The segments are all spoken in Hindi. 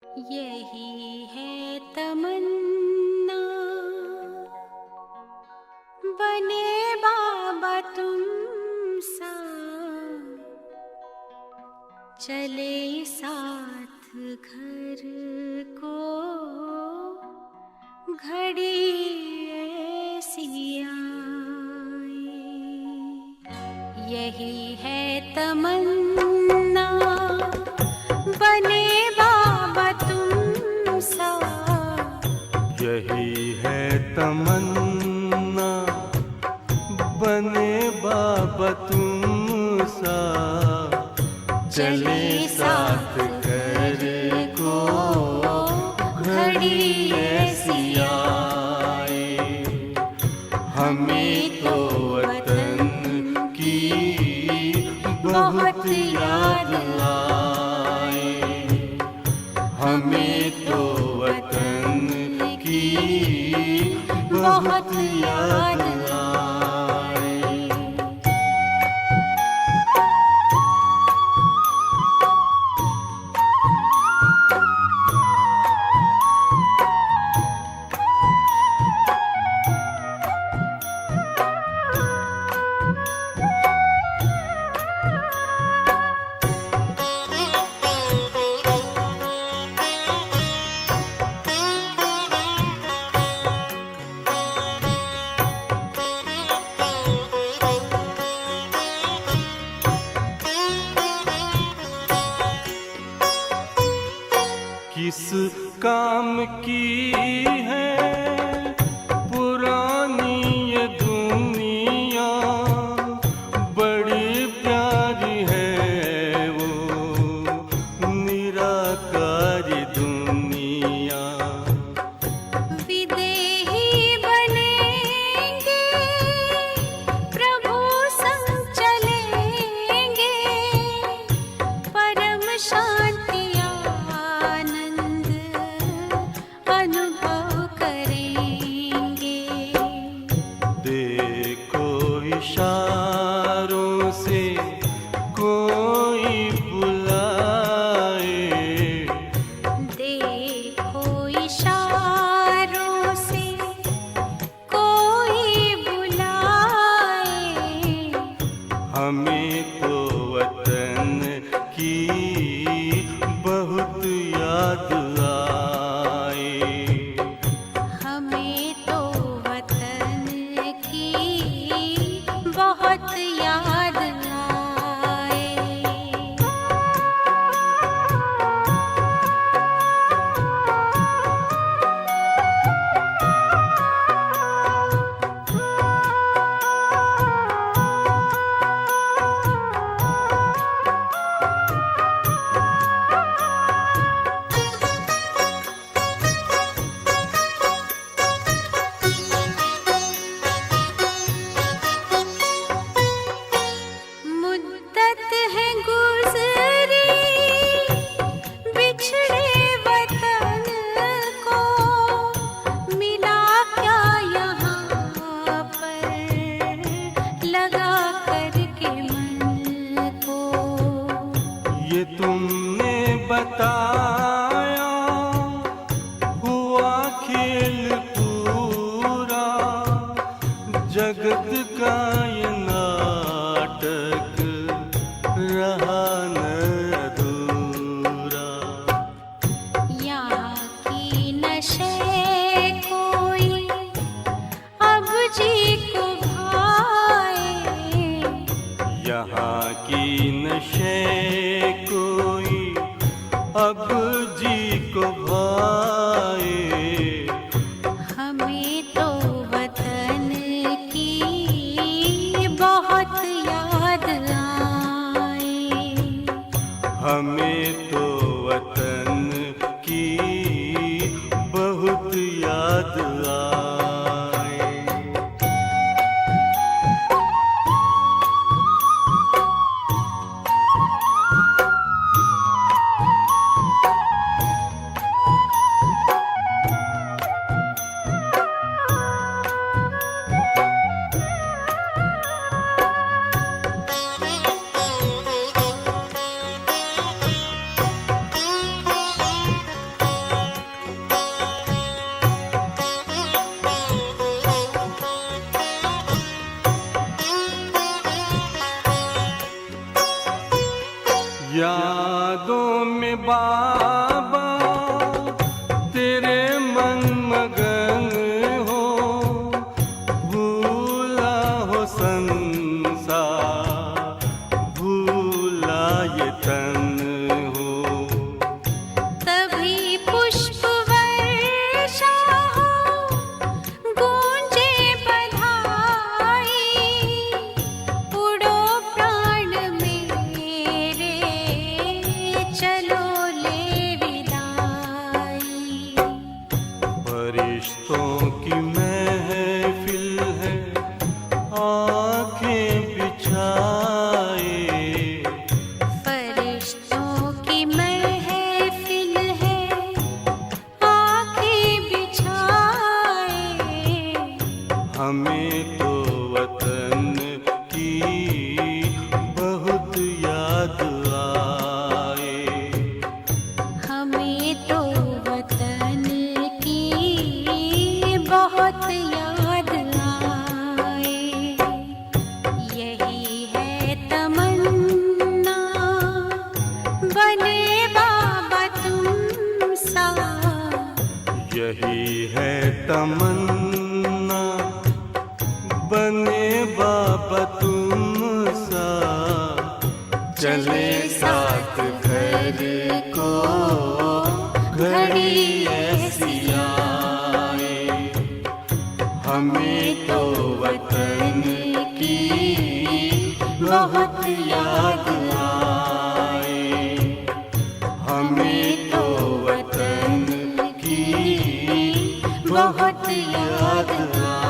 यही है तमन्ना, बने बाबा तुम सा, चले साथ घर को घड़ी ऐसी आए। यही है तमन्ना, बने बाबा तुम सा। यही है तमन्ना, बने बाबा तुम सा, चले साथ घर को घड़ी ऐसी आए। हमें तो वतन की बहुत याद आए, हमें तो वतन की बहुत याद आए। किस काम की है पुरानी ये दुनिया, बड़ी प्यारी है वो निराकारी दुनिया। विदेही बनेंगे, प्रभु संग चलेंगे, परम शांति अनुभव करेंगे। देखो इशारों से कोई बुलाए, देखो इशारों से कोई बुलाए। हमें तो वतन की बहुत याद आए, हमें तो वतन की बहुत याद आए। मुद्दत है गुज़री बिछड़े वतन को, मिला क्या यहाँ पर लगा करके मन को। ये तुमने बताया हुआ खेल पूरा, जगत का ये नाटक रहा न अधूरा। यहाँ की नशे कोई अब जी को भाए, यहाँ की नशे कोई अब जी को भाए। हमें तो वतन की बहुत याद आए, हमें तो वतन की बहुत याद आए। यादों में बाबा तेरे मन मगन हो, भूला हो संसार, भूला ये तन हो। तभी पुष्प वर्षा हो, गूंजे बधाई, उड़ो प्राण मेरे, चलो ले विदाई। फरिश्तों की महफिल है, आंखें बिछाए, फरिश्तों की महफिल है, आंखें बिछाए। हमें तो वतन की बहुत याद आए। हमें तो वतन की बहुत याद आए। यही है तमन्ना, बने बाबा तुम सा। यही है तमन्ना, बने बाबा तुम सा। चले साथ घर को घड़ी ऐसी आए। हमें तो वतन की बहुत याद आए। हमें तो वतन की बहुत याद आए।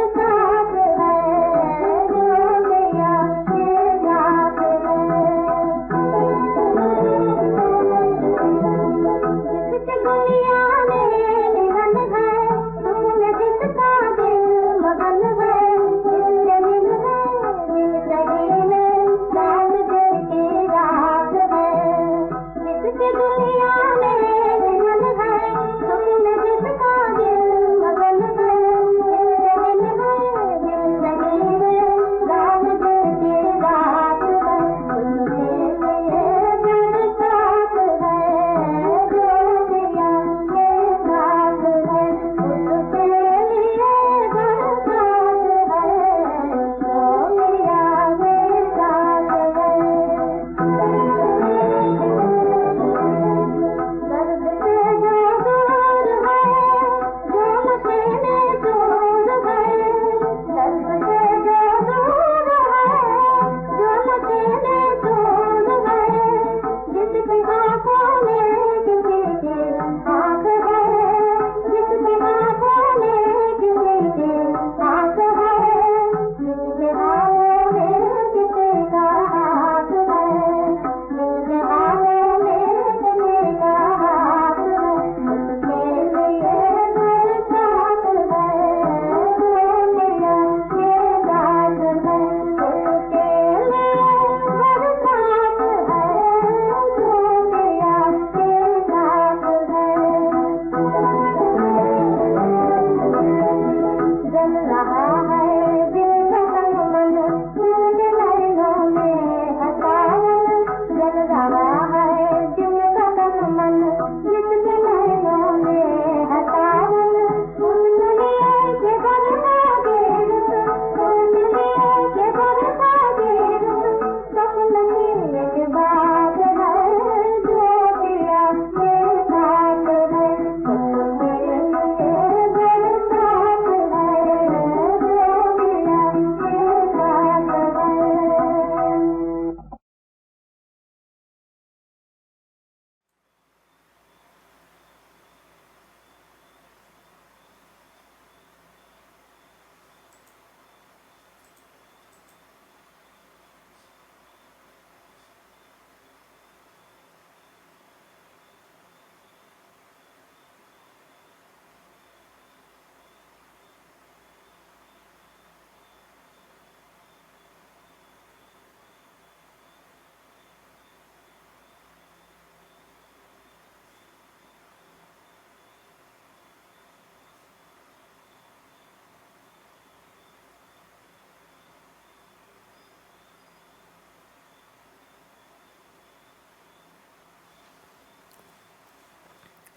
साथ है।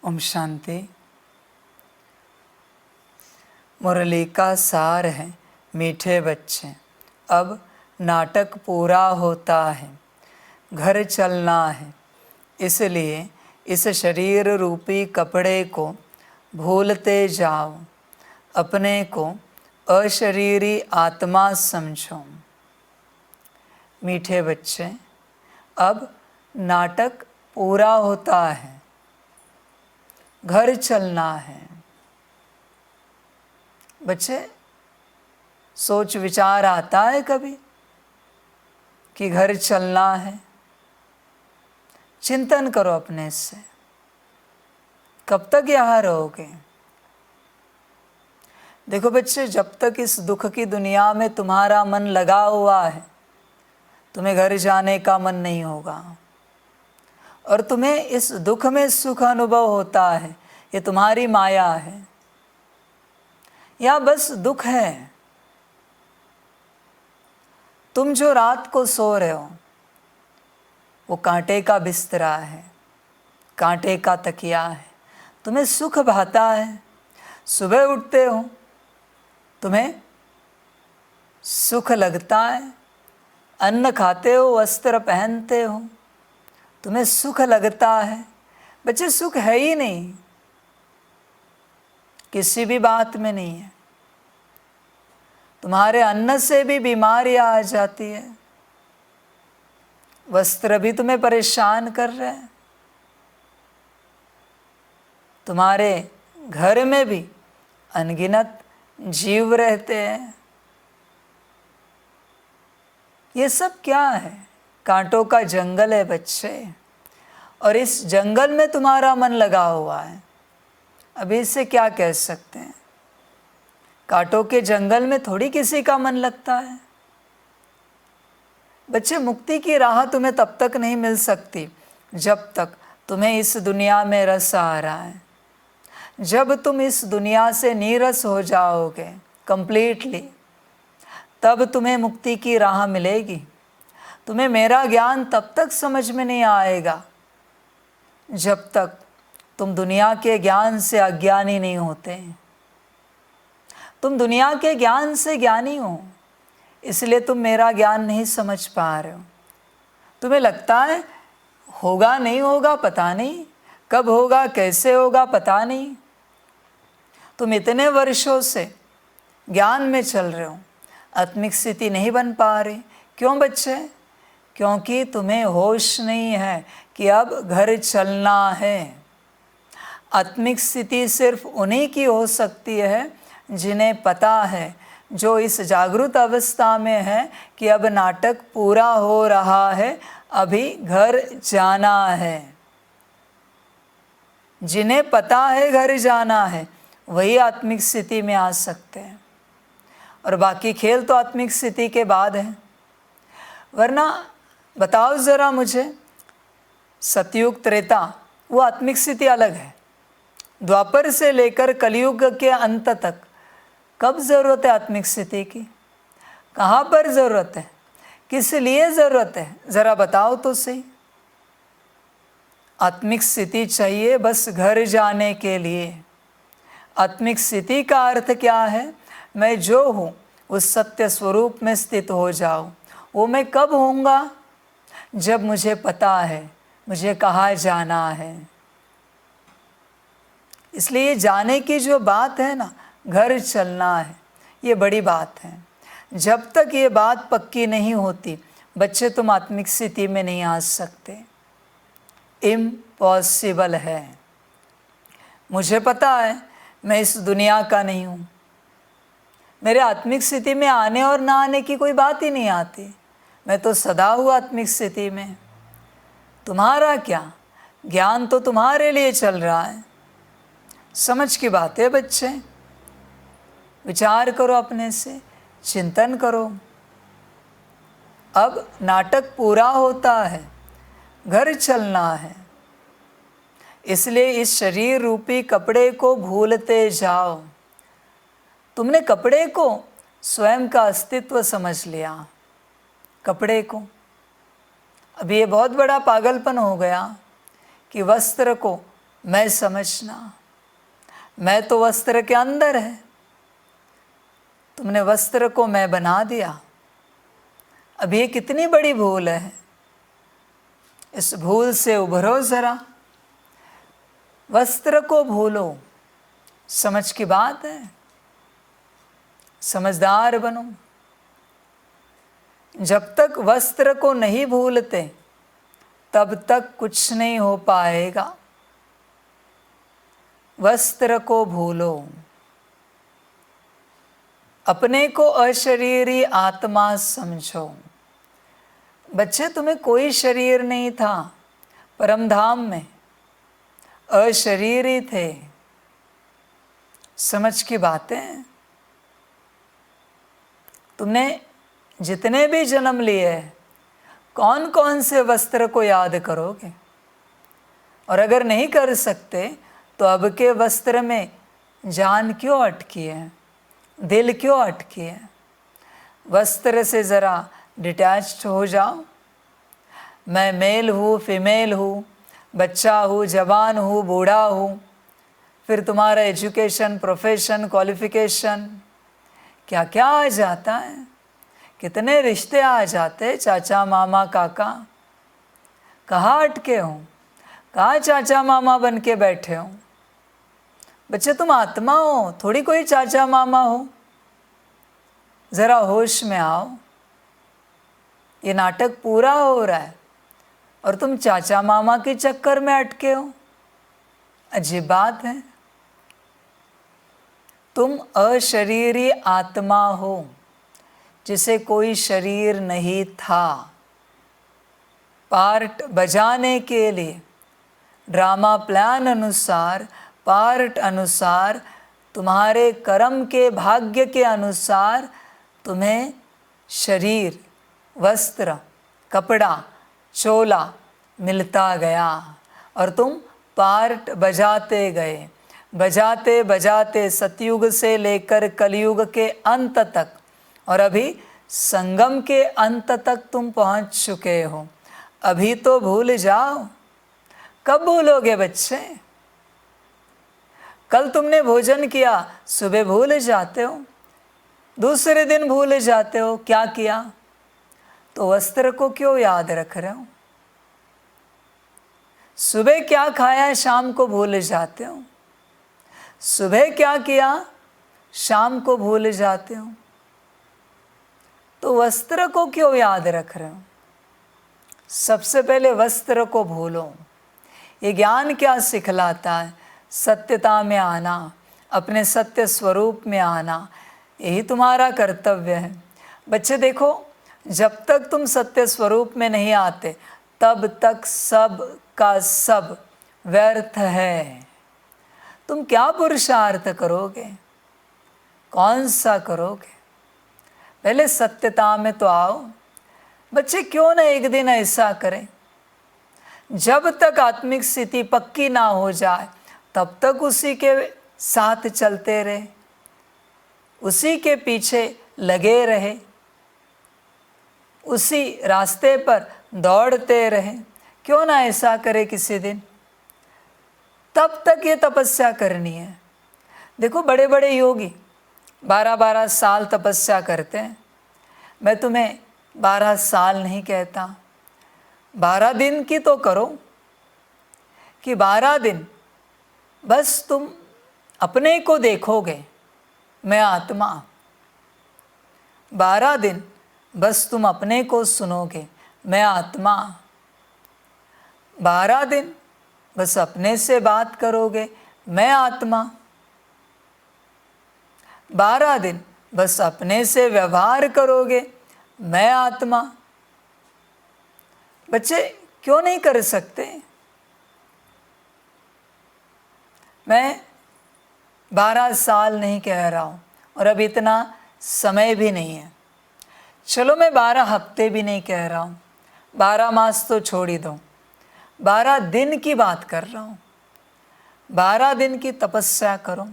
ओम शांति। मुरली का सार है मीठे बच्चे, अब नाटक पूरा होता है, घर चलना है। इसलिए इस शरीर रूपी कपड़े को भूलते जाओ, अपने को अशरीरी आत्मा समझो। मीठे बच्चे, अब नाटक पूरा होता है, घर चलना है। बच्चे, सोच विचार आता है कभी कि घर चलना है? चिंतन करो अपने से, कब तक यहाँ रहोगे? देखो बच्चे, जब तक इस दुख की दुनिया में तुम्हारा मन लगा हुआ है, तुम्हें घर जाने का मन नहीं होगा। और तुम्हें इस दुख में सुख अनुभव होता है, ये तुम्हारी माया है, या बस दुख है। तुम जो रात को सो रहे हो वो कांटे का बिस्तरा है, कांटे का तकिया है। तुम्हें सुख भाता है, सुबह उठते हो तुम्हें सुख लगता है, अन्न खाते हो, वस्त्र पहनते हो, तुम्हें सुख लगता है। बच्चे, सुख है ही नहीं, किसी भी बात में नहीं है। तुम्हारे अन्न से भी बीमारियां आ जाती है, वस्त्र भी तुम्हें परेशान कर रहे हैं, तुम्हारे घर में भी अनगिनत जीव रहते हैं। ये सब क्या है? कांटों का जंगल है बच्चे, और इस जंगल में तुम्हारा मन लगा हुआ है। अभी इससे क्या कह सकते हैं? कांटों के जंगल में थोड़ी किसी का मन लगता है। बच्चे, मुक्ति की राह तुम्हें तब तक नहीं मिल सकती जब तक तुम्हें इस दुनिया में रस आ रहा है। जब तुम इस दुनिया से नीरस हो जाओगे कंप्लीटली, तब तुम्हें मुक्ति की राह मिलेगी। तुम्हें मेरा ज्ञान तब तक समझ में नहीं आएगा जब तक तुम दुनिया के ज्ञान से अज्ञानी नहीं होते। तुम दुनिया के ज्ञान से ज्ञानी हो, इसलिए तुम मेरा ज्ञान नहीं समझ पा रहे हो। तुम्हें लगता है होगा नहीं होगा पता नहीं, कब होगा कैसे होगा पता नहीं। तुम इतने वर्षों से ज्ञान में चल रहे हो, आत्मिक स्थिति नहीं बन पा रही। क्यों बच्चे? क्योंकि तुम्हें होश नहीं है कि अब घर चलना है। आत्मिक स्थिति सिर्फ उन्हीं की हो सकती है जिन्हें पता है, जो इस जागृत अवस्था में है कि अब नाटक पूरा हो रहा है, अभी घर जाना है। जिन्हें पता है घर जाना है, वही आत्मिक स्थिति में आ सकते हैं, और बाकी खेल तो आत्मिक स्थिति के बाद है। वरना बताओ ज़रा मुझे, सतयुग त्रेता वो आत्मिक स्थिति अलग है, द्वापर से लेकर कलयुग के अंत तक कब ज़रूरत है आत्मिक स्थिति की? कहाँ पर ज़रूरत है? किस लिए ज़रूरत है? ज़रा बताओ तो सही। आत्मिक स्थिति चाहिए बस घर जाने के लिए। आत्मिक स्थिति का अर्थ क्या है? मैं जो हूँ उस सत्य स्वरूप में स्थित हो जाऊँ। वो मैं कब होऊंगा? जब मुझे पता है मुझे कहाँ जाना है। इसलिए जाने की जो बात है ना, घर चलना है, ये बड़ी बात है। जब तक ये बात पक्की नहीं होती बच्चे, तुम आत्मिक स्थिति में नहीं आ सकते। इम्पॉसिबल है। मुझे पता है मैं इस दुनिया का नहीं हूँ, मेरे आत्मिक स्थिति में आने और ना आने की कोई बात ही नहीं आती। मैं तो सदा हूँ आत्मिक स्थिति में। तुम्हारा क्या? ज्ञान तो तुम्हारे लिए चल रहा है। समझ की बात है बच्चे, विचार करो अपने से, चिंतन करो। अब नाटक पूरा होता है, घर चलना है। इसलिए इस शरीर रूपी कपड़े को भूलते जाओ। तुमने कपड़े को स्वयं का अस्तित्व समझ लिया, कपड़े को। अब ये बहुत बड़ा पागलपन हो गया कि वस्त्र को मैं समझना, मैं तो वस्त्र के अंदर है, तुमने वस्त्र को मैं बना दिया। अब ये कितनी बड़ी भूल है, इस भूल से उभरो जरा, वस्त्र को भूलो। समझ की बात है, समझदार बनो। जब तक वस्त्र को नहीं भूलते तब तक कुछ नहीं हो पाएगा। वस्त्र को भूलो, अपने को अशरीरी आत्मा समझो। बच्चे, तुम्हें कोई शरीर नहीं था, परमधाम में अशरीरी थे। समझ की बातें, तुमने जितने भी जन्म लिए कौन कौन से वस्त्र को याद करोगे? और अगर नहीं कर सकते तो अब के वस्त्र में जान क्यों अटकी है, दिल क्यों अटकी है? वस्त्र से ज़रा डिटैच्ड हो जाओ। मैं मेल हूँ, फीमेल हूँ, बच्चा हूँ, जवान हूँ, बूढ़ा हूँ, फिर तुम्हारा एजुकेशन, प्रोफेशन, क्वालिफिकेशन, क्या क्या आ जाता है, कितने रिश्ते आ जाते, चाचा मामा काका। कहाँ अटके हो, कहाँ चाचा मामा बन के बैठे हो? बच्चे, तुम आत्मा हो, थोड़ी कोई चाचा मामा हो। ज़रा होश में आओ, ये नाटक पूरा हो रहा है और तुम चाचा मामा के चक्कर में अटके हो। अजीब बात है। तुम अशरीरी आत्मा हो जिसे कोई शरीर नहीं था। पार्ट बजाने के लिए ड्रामा प्लान अनुसार, पार्ट अनुसार, तुम्हारे कर्म के भाग्य के अनुसार तुम्हें शरीर, वस्त्र, कपड़ा, चोला मिलता गया और तुम पार्ट बजाते गए। बजाते बजाते सतयुग से लेकर कलयुग के अंत तक और अभी संगम के अंत तक तुम पहुंच चुके हो। अभी तो भूल जाओ। कब भूलोगे बच्चे? कल तुमने भोजन किया, सुबह भूल जाते हो, दूसरे दिन भूल जाते हो क्या किया। तो वस्त्र को क्यों याद रख रहे हो? सुबह क्या खाया, शाम को भूल जाते हो। सुबह क्या किया, शाम को भूल जाते हो। तो वस्त्र को क्यों याद रख रहे हो? सबसे पहले वस्त्र को भूलो। ये ज्ञान क्या सिखलाता है? सत्यता में आना, अपने सत्य स्वरूप में आना, यही तुम्हारा कर्तव्य है। बच्चे देखो, जब तक तुम सत्य स्वरूप में नहीं आते तब तक सब का सब व्यर्थ है। तुम क्या पुरुषार्थ करोगे? कौन सा करोगे? पहले सत्यता में तो आओ। बच्चे, क्यों ना एक दिन ऐसा करें, जब तक आत्मिक स्थिति पक्की ना हो जाए तब तक उसी के साथ चलते रहे, उसी के पीछे लगे रहे, उसी रास्ते पर दौड़ते रहे। क्यों ना ऐसा करे किसी दिन? तब तक ये तपस्या करनी है। देखो, बड़े बड़े योगी 12-12 साल तपस्या करते हैं। मैं तुम्हें 12 साल नहीं कहता, 12 दिन की तो करो, कि 12 दिन बस तुम अपने को देखोगे, मैं आत्मा। 12 दिन बस तुम अपने को सुनोगे, मैं आत्मा। 12 दिन बस अपने से बात करोगे, मैं आत्मा। 12 दिन बस अपने से व्यवहार करोगे, मैं आत्मा। बच्चे, क्यों नहीं कर सकते? मैं 12 साल नहीं कह रहा हूँ और अब इतना समय भी नहीं है। चलो, मैं 12 हफ्ते भी नहीं कह रहा हूँ, 12 मास तो छोड़ ही दो, 12 दिन की बात कर रहा हूँ। 12 दिन की तपस्या करो।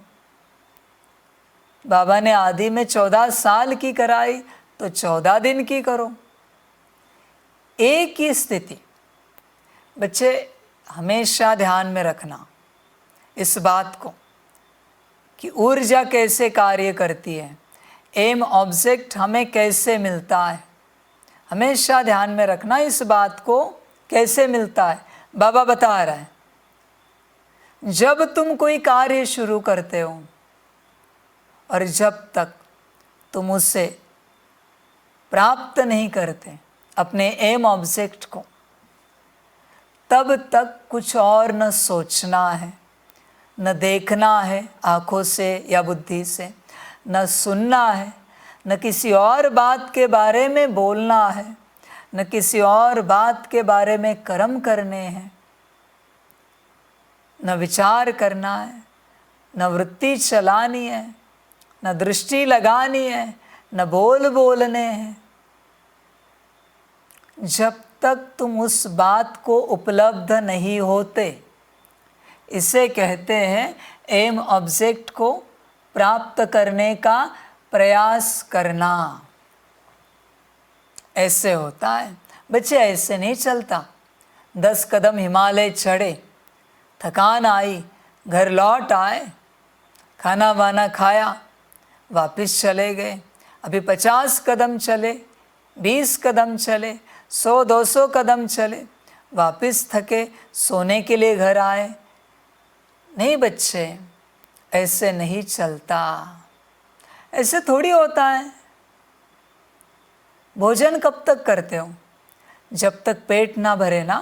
बाबा ने आदि में 14 साल की कराई तो 14 दिन की करो। एक ही स्थिति। बच्चे, हमेशा ध्यान में रखना, इस बात को कि ऊर्जा कैसे कार्य करती है, एम ऑब्जेक्ट हमें कैसे मिलता है। हमेशा ध्यान में रखना इस बात को, कैसे मिलता है। बाबा बता रहा है, जब तुम कोई कार्य शुरू करते हो और जब तक तुम उसे प्राप्त नहीं करते अपने एम ऑब्जेक्ट को, तब तक कुछ और न सोचना है, न देखना है आँखों से या बुद्धि से, न सुनना है, न किसी और बात के बारे में बोलना है, न किसी और बात के बारे में कर्म करने हैं, न विचार करना है, न वृत्ति चलानी है, न दृष्टि लगानी है, न बोल बोलने हैं। जब तक तुम उस बात को उपलब्ध नहीं होते, इसे कहते हैं एम ऑब्जेक्ट को प्राप्त करने का प्रयास करना। ऐसे होता है बच्चे, ऐसे नहीं चलता। 10 कदम हिमालय चढ़े, थकान आई, घर लौट आए, खाना वाना खाया, वापस चले गए। अभी 50 कदम चले, 20 कदम चले, 100-200 कदम चले, वापस थके, सोने के लिए घर आए। नहीं बच्चे, ऐसे नहीं चलता, ऐसे थोड़ी होता है। भोजन कब तक करते हो? जब तक पेट ना भरे ना।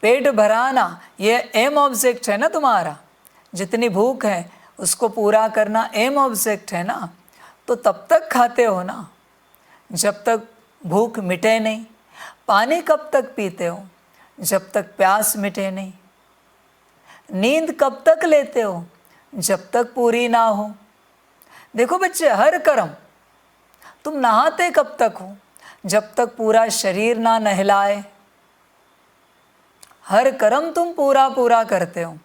पेट भराना ये एम ऑब्जेक्ट है ना तुम्हारा। जितनी भूख है उसको पूरा करना एम ऑब्जेक्ट है ना, तो तब तक खाते हो ना जब तक भूख मिटे नहीं। पानी कब तक पीते हो? जब तक प्यास मिटे नहीं। नींद कब तक लेते हो? जब तक पूरी ना हो। देखो बच्चे, हर कर्म, तुम नहाते कब तक हो? जब तक पूरा शरीर ना नहलाए। हर कर्म तुम पूरा पूरा करते हो,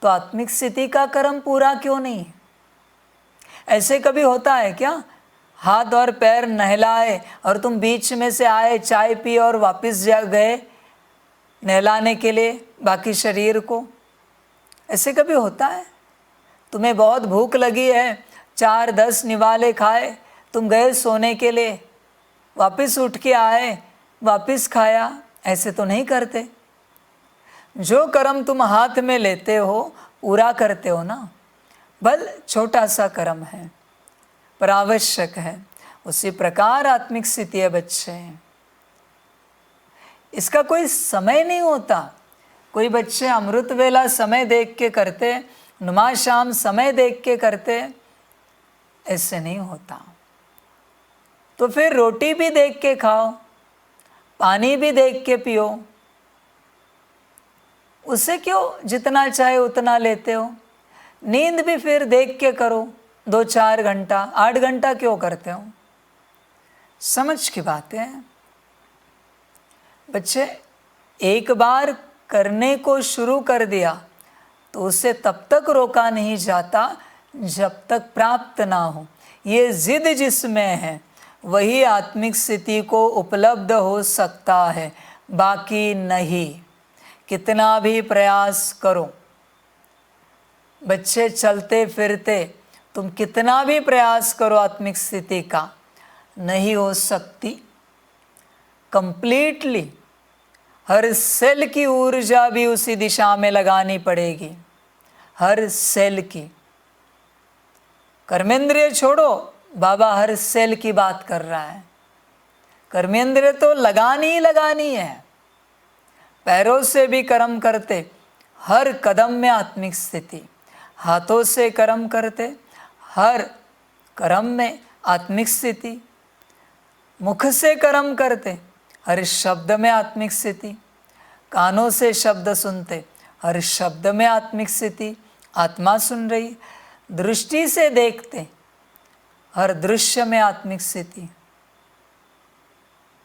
तो आत्मिक स्थिति का कर्म पूरा क्यों नहीं है? ऐसे कभी होता है क्या? हाथ और पैर नहलाए और तुम बीच में से आए, चाय पी और वापस जा गए नहलाने के लिए बाकी शरीर को? ऐसे कभी होता है? तुम्हें बहुत भूख लगी है, 4-10 निवाले खाए, तुम गए सोने के लिए, वापस उठ के आए, वापस खाया। ऐसे तो नहीं करते। जो कर्म तुम हाथ में लेते हो पूरा करते हो ना, भल छोटा सा कर्म है पर आवश्यक है। उसी प्रकार आत्मिक स्थिति है बच्चे। इसका कोई समय नहीं होता। कोई बच्चे अमृत वेला समय देख के करते, नुमा शाम समय देख के करते, ऐसे नहीं होता। तो फिर रोटी भी देख के खाओ, पानी भी देख के पियो। उसे क्यों जितना चाहे उतना लेते हो? नींद भी फिर देख के करो, 2-4 घंटा, 8 घंटा क्यों करते हो? समझ की बातें हैं बच्चे। एक बार करने को शुरू कर दिया तो उसे तब तक रोका नहीं जाता जब तक प्राप्त ना हो। ये जिद जिसमें है वही आत्मिक स्थिति को उपलब्ध हो सकता है, बाकी नहीं। कितना भी प्रयास करो बच्चे, चलते फिरते तुम कितना भी प्रयास करो आत्मिक स्थिति का, नहीं हो सकती। कंप्लीटली हर सेल की ऊर्जा भी उसी दिशा में लगानी पड़ेगी, हर सेल की। कर्मेंद्रिय छोड़ो, बाबा हर सेल की बात कर रहा है। कर्मेंद्रिय तो लगानी ही लगानी है। पैरों से भी कर्म करते, हर कदम में आत्मिक स्थिति। हाथों से कर्म करते, हर कर्म में आत्मिक स्थिति। मुख से कर्म करते, हर शब्द में आत्मिक स्थिति। कानों से शब्द सुनते, हर शब्द में आत्मिक स्थिति, आत्मा सुन रही। दृष्टि से देखते, हर दृश्य में आत्मिक स्थिति।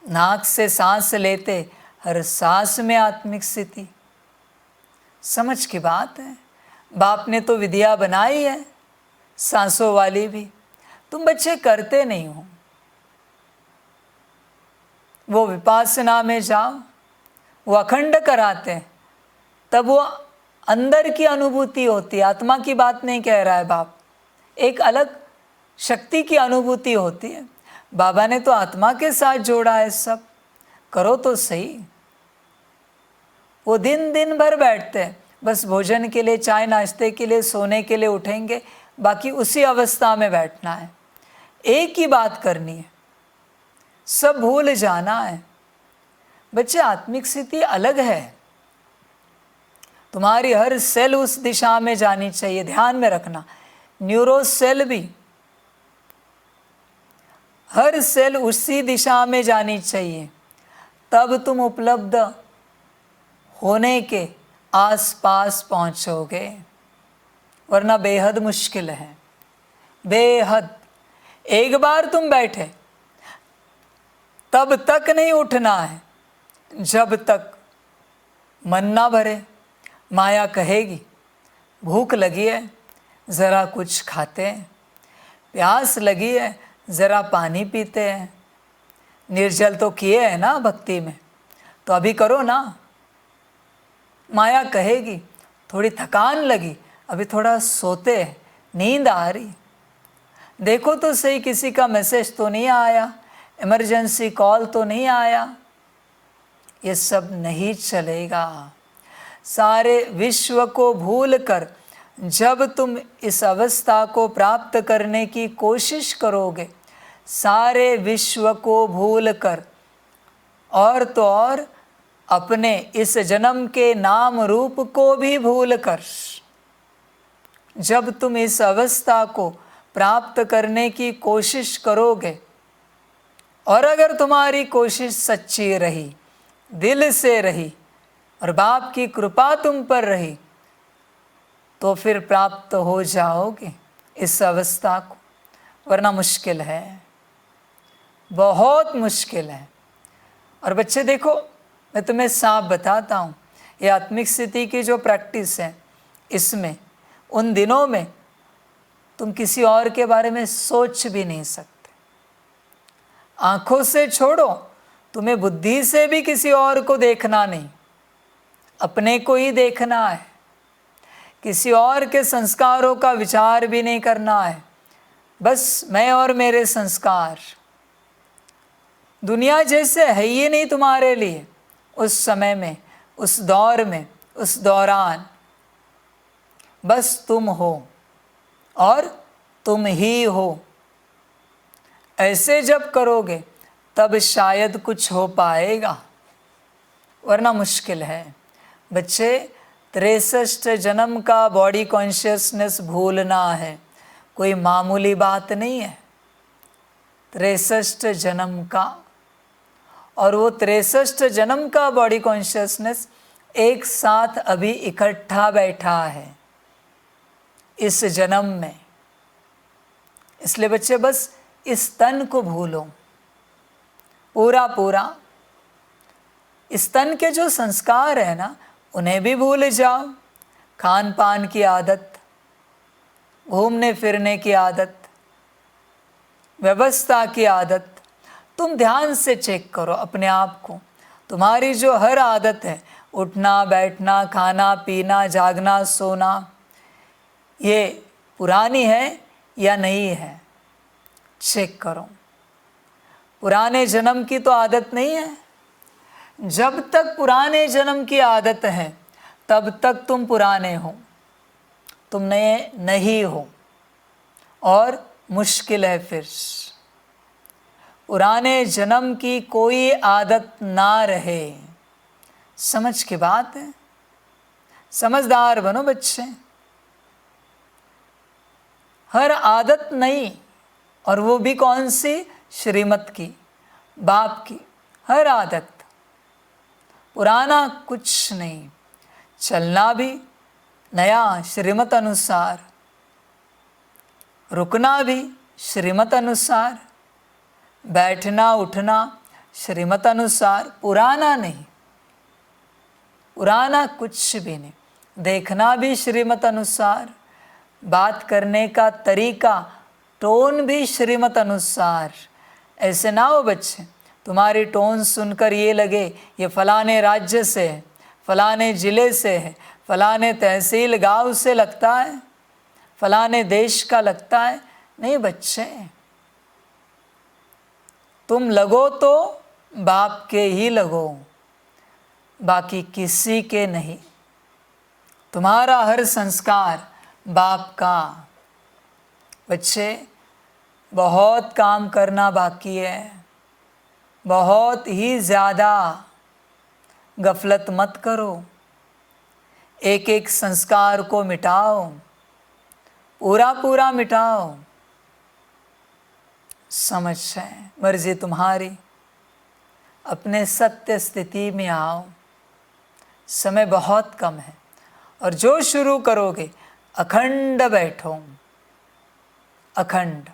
नाक से सांस लेते, हर सांस में आत्मिक स्थिति। समझ की बात है। बाप ने तो विद्या बनाई है सांसों वाली भी, तुम बच्चे करते नहीं हो। वो विपासना में जाओ, वो अखंड कराते हैं, तब वो अंदर की अनुभूति होती है, आत्मा की बात नहीं कह रहा है बाप, एक अलग शक्ति की अनुभूति होती है। बाबा ने तो आत्मा के साथ जोड़ा है, सब करो तो सही। वो दिन दिन भर बैठते हैं, बस भोजन के लिए, चाय नाश्ते के लिए, सोने के लिए उठेंगे, बाकी उसी अवस्था में बैठना है, एक ही बात करनी है, सब भूल जाना है। बच्चे, आत्मिक स्थिति अलग है, तुम्हारी हर सेल उस दिशा में जानी चाहिए, ध्यान में रखना। न्यूरो सेल भी, हर सेल उसी दिशा में जानी चाहिए, तब तुम उपलब्ध होने के आसपास पहुंचोगे, वरना बेहद मुश्किल है, बेहद। एक बार तुम बैठे, तब तक नहीं उठना है जब तक मन ना भरे। माया कहेगी भूख लगी है, ज़रा कुछ खाते हैं, प्यास लगी है, ज़रा पानी पीते हैं, निर्जल तो किए हैं ना भक्ति में, तो अभी करो ना। माया कहेगी थोड़ी थकान लगी, अभी थोड़ा सोते हैं, नींद आ रही, देखो तो सही किसी का मैसेज तो नहीं आया, इमरजेंसी कॉल तो नहीं आया। ये सब नहीं चलेगा। सारे विश्व को भूलकर जब तुम इस अवस्था को प्राप्त करने की कोशिश करोगे, सारे विश्व को भूलकर, और तो और अपने इस जन्म के नाम रूप को भी भूलकर, जब तुम इस अवस्था को प्राप्त करने की कोशिश करोगे, और अगर तुम्हारी कोशिश सच्ची रही, दिल से रही, और बाप की कृपा तुम पर रही, तो फिर प्राप्त हो जाओगे इस अवस्था को, वरना मुश्किल है, बहुत मुश्किल है। और बच्चे देखो, मैं तुम्हें साफ बताता हूँ, ये आत्मिक स्थिति की जो प्रैक्टिस है, इसमें उन दिनों में तुम किसी और के बारे में सोच भी नहीं सकते। आँखों से छोड़ो, तुम्हें बुद्धि से भी किसी और को देखना नहीं, अपने को ही देखना है। किसी और के संस्कारों का विचार भी नहीं करना है, बस मैं और मेरे संस्कार। दुनिया जैसे है ही नहीं तुम्हारे लिए उस समय में, उस दौर में, उस दौरान। बस तुम हो और तुम ही हो। ऐसे जब करोगे तब शायद कुछ हो पाएगा, वरना मुश्किल है। बच्चे, 63 जन्म का बॉडी कॉन्शियसनेस भूलना है, कोई मामूली बात नहीं है। 63 जन्म का, और वो 63 जन्म का बॉडी कॉन्शियसनेस एक साथ अभी इकट्ठा बैठा है इस जन्म में। इसलिए बच्चे, बस इस तन को भूलो पूरा पूरा। इस तन के जो संस्कार है ना, उन्हें भी भूल जाओ। खान पान की आदत, घूमने फिरने की आदत, व्यवस्था की आदत, तुम ध्यान से चेक करो अपने आप को। तुम्हारी जो हर आदत है, उठना बैठना, खाना पीना, जागना सोना, ये पुरानी है या नहीं है, चेक करो। पुराने जन्म की तो आदत नहीं है। जब तक पुराने जन्म की आदत है, तब तक तुम पुराने हो, तुम नए नहीं हो, और मुश्किल है फिर। पुराने जन्म की कोई आदत ना रहे। समझ की बात है, समझदार बनो बच्चे। हर आदत नई, और वो भी कौन सी? श्रीमत की, बाप की हर आदत। पुराना कुछ नहीं। चलना भी नया श्रीमत अनुसार, रुकना भी श्रीमत अनुसार, बैठना उठना श्रीमत अनुसार, पुराना नहीं, पुराना कुछ भी नहीं। देखना भी श्रीमत अनुसार, बात करने का तरीका, टोन भी श्रीमत अनुसार। ऐसे ना हो बच्चे, तुम्हारी टोन सुनकर ये लगे ये फलाने राज्य से है, फलाने जिले से है, फलाने तहसील गांव से लगता है, फलाने देश का लगता है। नहीं बच्चे, तुम लगो तो बाप के ही लगो, बाकी किसी के नहीं। तुम्हारा हर संस्कार बाप का। बच्चे, बहुत काम करना बाकी है, बहुत ही ज़्यादा। गफलत मत करो, एक एक संस्कार को मिटाओ, पूरा पूरा मिटाओ। समझ है, मर्जी तुम्हारी। अपने सत्य स्थिति में आओ, समय बहुत कम है। और जो शुरू करोगे, अखंड बैठो, अखंड।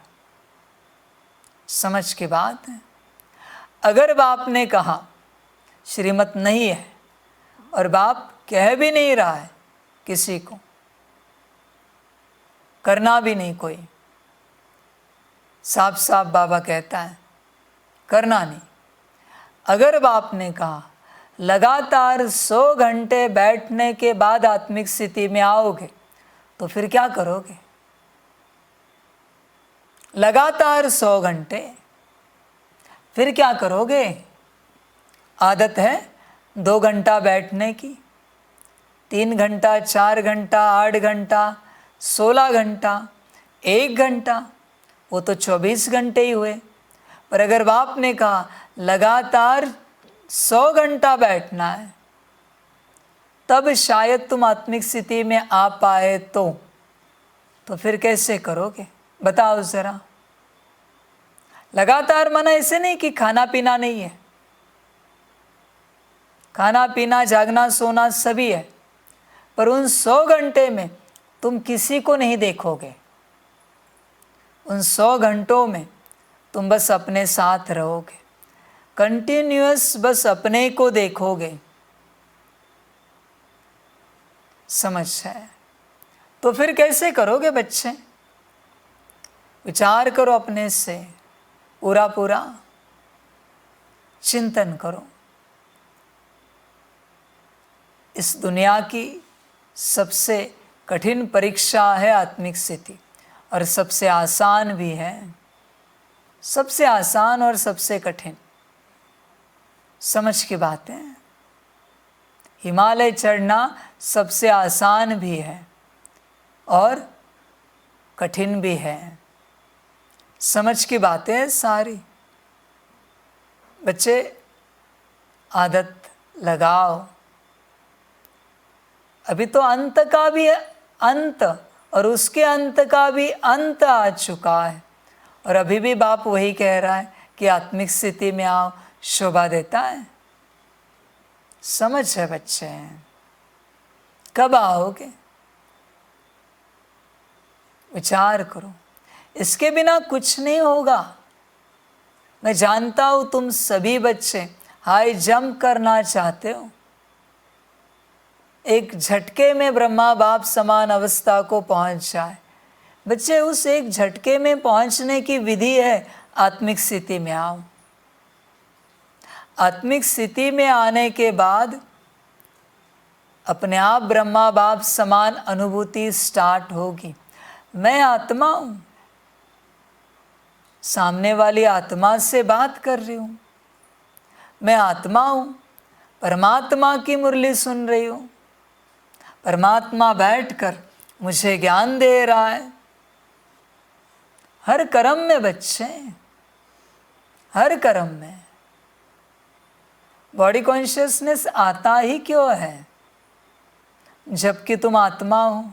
समझ की बात है। अगर बाप ने कहा श्रीमत नहीं है, और बाप कह भी नहीं रहा है किसी को, करना भी नहीं कोई, साफ साफ बाबा कहता है करना नहीं। अगर बाप ने कहा लगातार 100 घंटे बैठने के बाद आत्मिक स्थिति में आओगे, तो फिर क्या करोगे? लगातार 100 घंटे, फिर क्या करोगे? आदत है 2 घंटा बैठने की, 3 घंटा, 4 घंटा, 8 घंटा, 16 घंटा, 1 घंटा, वो तो 24 घंटे ही हुए। पर अगर बाप ने कहा लगातार 100 घंटा बैठना है, तब शायद तुम आत्मिक स्थिति में आ पाए तो फिर कैसे करोगे? बताओ जरा। लगातार माना ऐसे नहीं कि खाना पीना नहीं है, खाना पीना जागना सोना सभी है, पर उन 100 घंटे में तुम किसी को नहीं देखोगे। उन 100 घंटों में तुम बस अपने साथ रहोगे, कंटिन्यूअस बस अपने को देखोगे। समझ है? तो फिर कैसे करोगे बच्चे? विचार करो, अपने से पूरा पूरा चिंतन करो। इस दुनिया की सबसे कठिन परीक्षा है आत्मिक स्थिति, और सबसे आसान भी है। सबसे आसान और सबसे कठिन। समझ की बात है। हिमालय चढ़ना सबसे आसान भी है और कठिन भी है। समझ की बातें सारी। बच्चे, आदत लगाओ। अभी तो अंत का भी अंत और उसके अंत का भी अंत आ चुका है, और अभी भी बाप वही कह रहा है कि आत्मिक स्थिति में आओ, शोभा देता है। समझ है बच्चे? कब आओगे? विचार करो। इसके बिना कुछ नहीं होगा। मैं जानता हूं तुम सभी बच्चे हाई जंप करना चाहते हो, एक झटके में ब्रह्मा बाप समान अवस्था को पहुंच जाए। बच्चे, उस एक झटके में पहुंचने की विधि है आत्मिक स्थिति में आओ। आत्मिक स्थिति में आने के बाद अपने आप ब्रह्मा बाप समान अनुभूति स्टार्ट होगी। मैं आत्मा हूं, सामने वाली आत्मा से बात कर रही हूं। मैं आत्मा हूं, परमात्मा की मुरली सुन रही हूं। परमात्मा बैठकर मुझे ज्ञान दे रहा है। हर कर्म में बच्चे, हर कर्म में बॉडी कॉन्शियसनेस आता ही क्यों है? जबकि तुम आत्मा हो।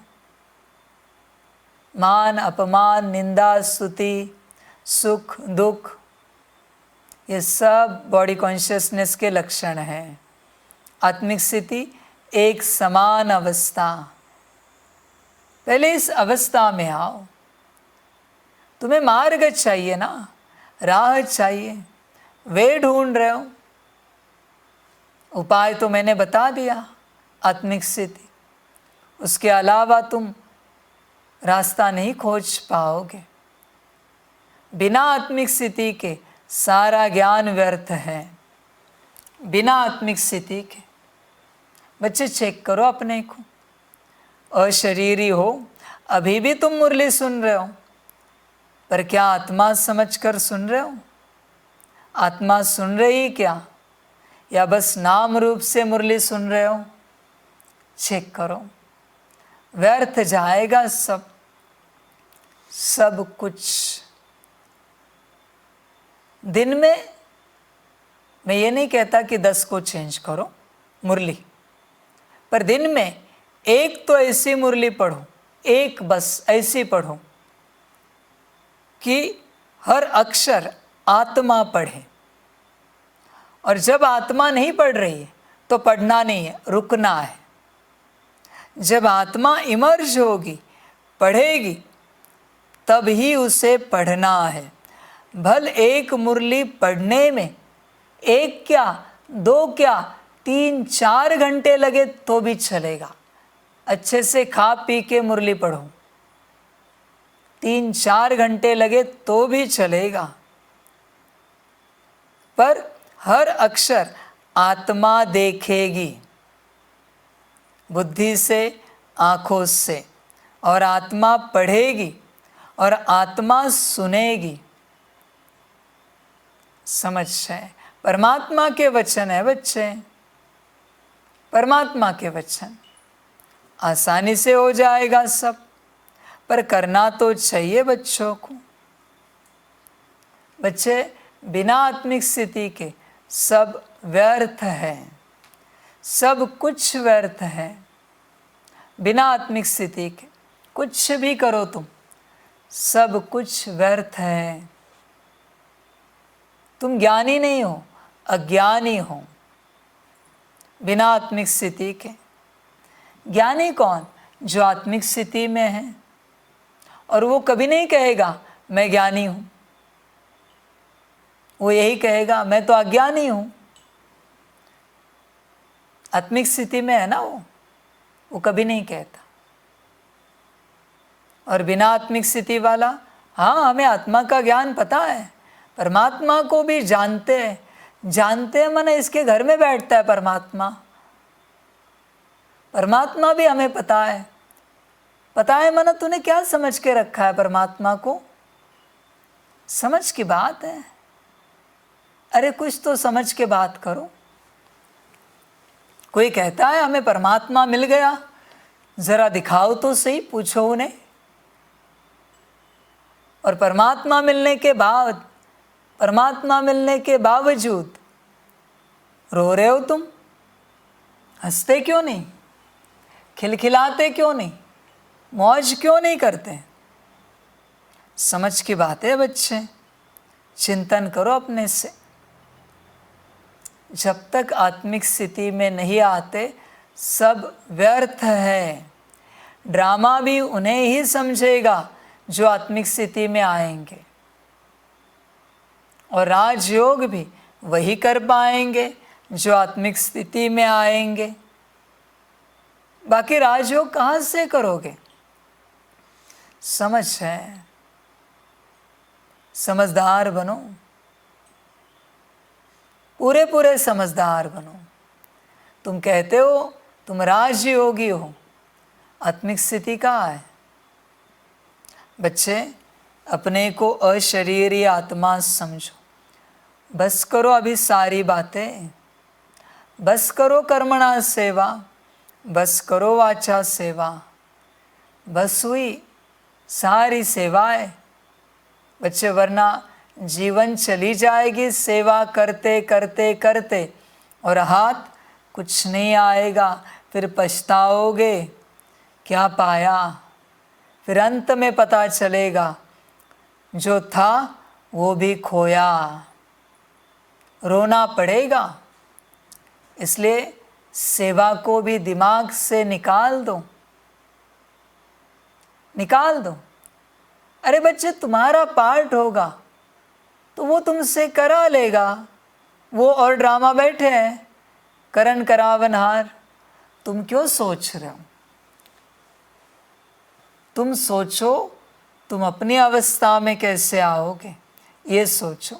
मान अपमान, निंदा स्तुति, सुख दुख, ये सब बॉडी कॉन्शियसनेस के लक्षण हैं। आत्मिक स्थिति एक समान अवस्था। पहले इस अवस्था में आओ। तुम्हें मार्ग चाहिए ना, राह चाहिए, वे ढूंढ रहे हो। उपाय तो मैंने बता दिया, आत्मिक स्थिति। उसके अलावा तुम रास्ता नहीं खोज पाओगे। बिना आत्मिक स्थिति के सारा ज्ञान व्यर्थ है। बिना आत्मिक स्थिति के बच्चे चेक करो अपने को, अशरीरी हो, अभी भी तुम मुरली सुन रहे हो, पर क्या आत्मा समझकर सुन रहे हो? आत्मा सुन रही क्या, या बस नाम रूप से मुरली सुन रहे हो? चेक करो, व्यर्थ जाएगा सब कुछ। दिन में मैं ये नहीं कहता कि 10 को चेंज करो मुरली, पर दिन में एक तो ऐसी मुरली पढ़ो, एक बस ऐसी पढ़ो कि हर अक्षर आत्मा पढ़े। और जब आत्मा नहीं पढ़ रही है तो पढ़ना नहीं है, रुकना है। जब आत्मा इमर्ज होगी, पढ़ेगी, तब ही उसे पढ़ना है। भल एक मुरली पढ़ने में 1 क्या 2 क्या 3-4 घंटे लगे तो भी चलेगा। अच्छे से खा पी के मुरली पढ़ो, 3-4 घंटे लगे तो भी चलेगा, पर हर अक्षर आत्मा देखेगी, बुद्धि से, आँखों से, और आत्मा पढ़ेगी और आत्मा सुनेगी। समझ है? परमात्मा के वचन है बच्चे, परमात्मा के वचन। आसानी से हो जाएगा सब, पर करना तो चाहिए बच्चों को। बच्चे, बिना आत्मिक स्थिति के सब व्यर्थ है, सब कुछ व्यर्थ है। बिना आत्मिक स्थिति के कुछ भी करो तुम, सब कुछ व्यर्थ है। तुम ज्ञानी नहीं हो, अज्ञानी हो बिना आत्मिक स्थिति के। ज्ञानी कौन? जो आत्मिक स्थिति में है, और वो कभी नहीं कहेगा मैं ज्ञानी हूं, वो यही कहेगा मैं तो अज्ञानी हूं। आत्मिक स्थिति में है ना वो कभी नहीं कहता। और बिना आत्मिक स्थिति वाला, हाँ हमें आत्मा का ज्ञान पता है, परमात्मा को भी जानते हैं। जानते हैं माने इसके घर में बैठता है परमात्मा, परमात्मा भी हमें पता है। पता है माना तूने क्या समझ के रखा है परमात्मा को? समझ की बात है। अरे कुछ तो समझ के बात करो। कोई कहता है हमें परमात्मा मिल गया, जरा दिखाओ तो सही, पूछो उन्हें। और परमात्मा मिलने के बावजूद रो रहे हो तुम, हंसते क्यों नहीं, खिलखिलाते क्यों नहीं, मौज क्यों नहीं करते? समझ की बात है बच्चे, चिंतन करो अपने से। जब तक आत्मिक स्थिति में नहीं आते सब व्यर्थ है। ड्रामा भी उन्हें ही समझेगा जो आत्मिक स्थिति में आएंगे, और राजयोग भी वही कर पाएंगे जो आत्मिक स्थिति में आएंगे। बाकी राजयोग कहाँ से करोगे? समझ है, समझदार बनो, पूरे समझदार बनो। तुम कहते हो तुम राजयोगी हो, आत्मिक स्थिति कहाँ है? बच्चे, अपने को अशरीरी आत्मा समझो। बस करो अभी सारी बातें, बस करो कर्मणा सेवा, बस करो वाचा सेवा, बस हुई सारी सेवाएं बच्चे, वरना जीवन चली जाएगी सेवा करते करते करते, और हाथ कुछ नहीं आएगा। फिर पछताओगे क्या पाया। फिर अंत में पता चलेगा जो था वो भी खोया, रोना पड़ेगा। इसलिए सेवा को भी दिमाग से निकाल दो। अरे बच्चे, तुम्हारा पार्ट होगा तो वो तुमसे करा लेगा। वो और ड्रामा बैठे हैं, करन करावनहार। तुम क्यों सोच रहे हो? तुम सोचो तुम अपनी अवस्था में कैसे आओगे, ये सोचो।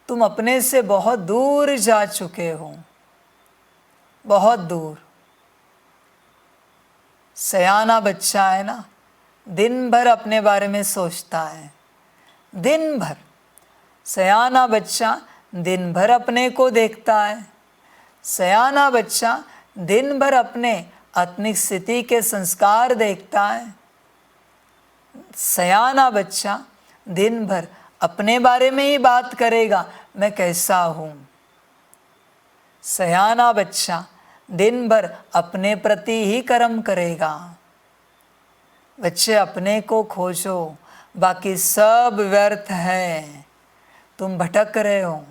तुम अपने से बहुत दूर जा चुके हो। बहुत दूर। सयाना बच्चा है ना, दिन भर अपने बारे में सोचता है, दिन भर। सयाना बच्चा दिन भर अपने को देखता है। सयाना बच्चा दिन भर अपने आत्मिक स्थिति के संस्कार देखता है। सयाना बच्चा दिन भर अपने बारे में ही बात करेगा, मैं कैसा हूँ। सयाना बच्चा दिन भर अपने प्रति ही कर्म करेगा। बच्चे अपने को खोजो, बाकी सब व्यर्थ है। तुम भटक रहे हो,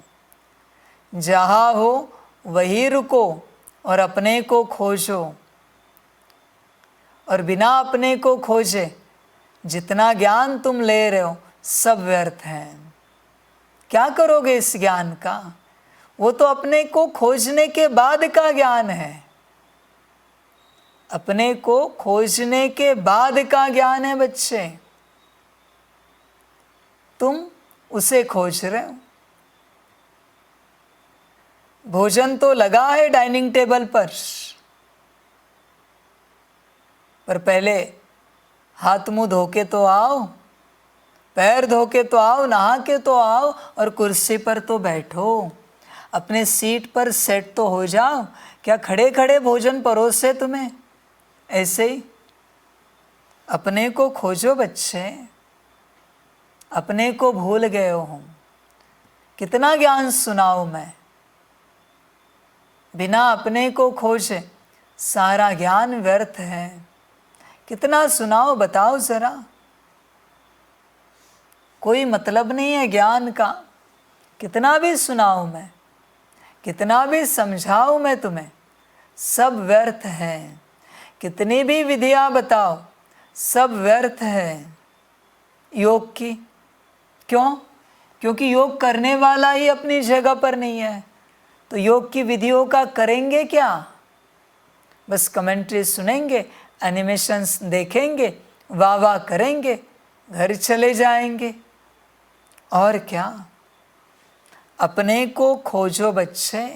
जहाँ हो वहीं रुको और अपने को खोजो। और बिना अपने को खोजे जितना ज्ञान तुम ले रहे हो सब व्यर्थ है। क्या करोगे इस ज्ञान का? वो तो अपने को खोजने के बाद का ज्ञान है। अपने को खोजने के बाद का ज्ञान है बच्चे। तुम उसे खोज रहे हो। भोजन तो लगा है डाइनिंग टेबल पर पहले हाथ मुंह धो के तो आओ, पैर धो के तो आओ, नहा के तो आओ और कुर्सी पर तो बैठो, अपने सीट पर सेट तो हो जाओ। क्या खड़े खड़े भोजन परोसे तुम्हें? ऐसे ही अपने को खोजो बच्चे। अपने को भूल गए हो। कितना ज्ञान सुनाऊं मैं? बिना अपने को खोजे सारा ज्ञान व्यर्थ है। कितना सुनाओ बताओ जरा? कोई मतलब नहीं है ज्ञान का। कितना भी सुनाऊं मैं, कितना भी समझाऊं मैं तुम्हें, सब व्यर्थ है। कितनी भी विधियां बताओ सब व्यर्थ है। योग की क्यों? क्योंकि योग करने वाला ही अपनी जगह पर नहीं है। तो योग की विधियों का करेंगे क्या? बस कमेंट्री सुनेंगे, एनिमेशंस देखेंगे, वाह वाह करेंगे, घर चले जाएंगे। और क्या? अपने को खोजो बच्चे,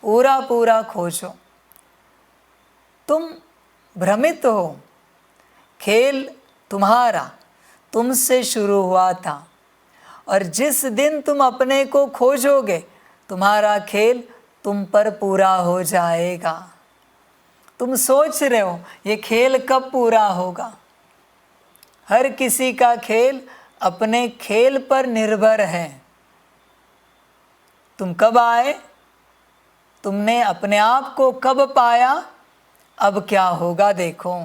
पूरा पूरा खोजो। तुम भ्रमित हो। खेल तुम्हारा तुमसे शुरू हुआ था और जिस दिन तुम अपने को खोजोगे तुम्हारा खेल तुम पर पूरा हो जाएगा। तुम सोच रहे हो ये खेल कब पूरा होगा? हर किसी का खेल अपने खेल पर निर्भर है। तुम कब आए? तुमने अपने आप को कब पाया? अब क्या होगा देखो।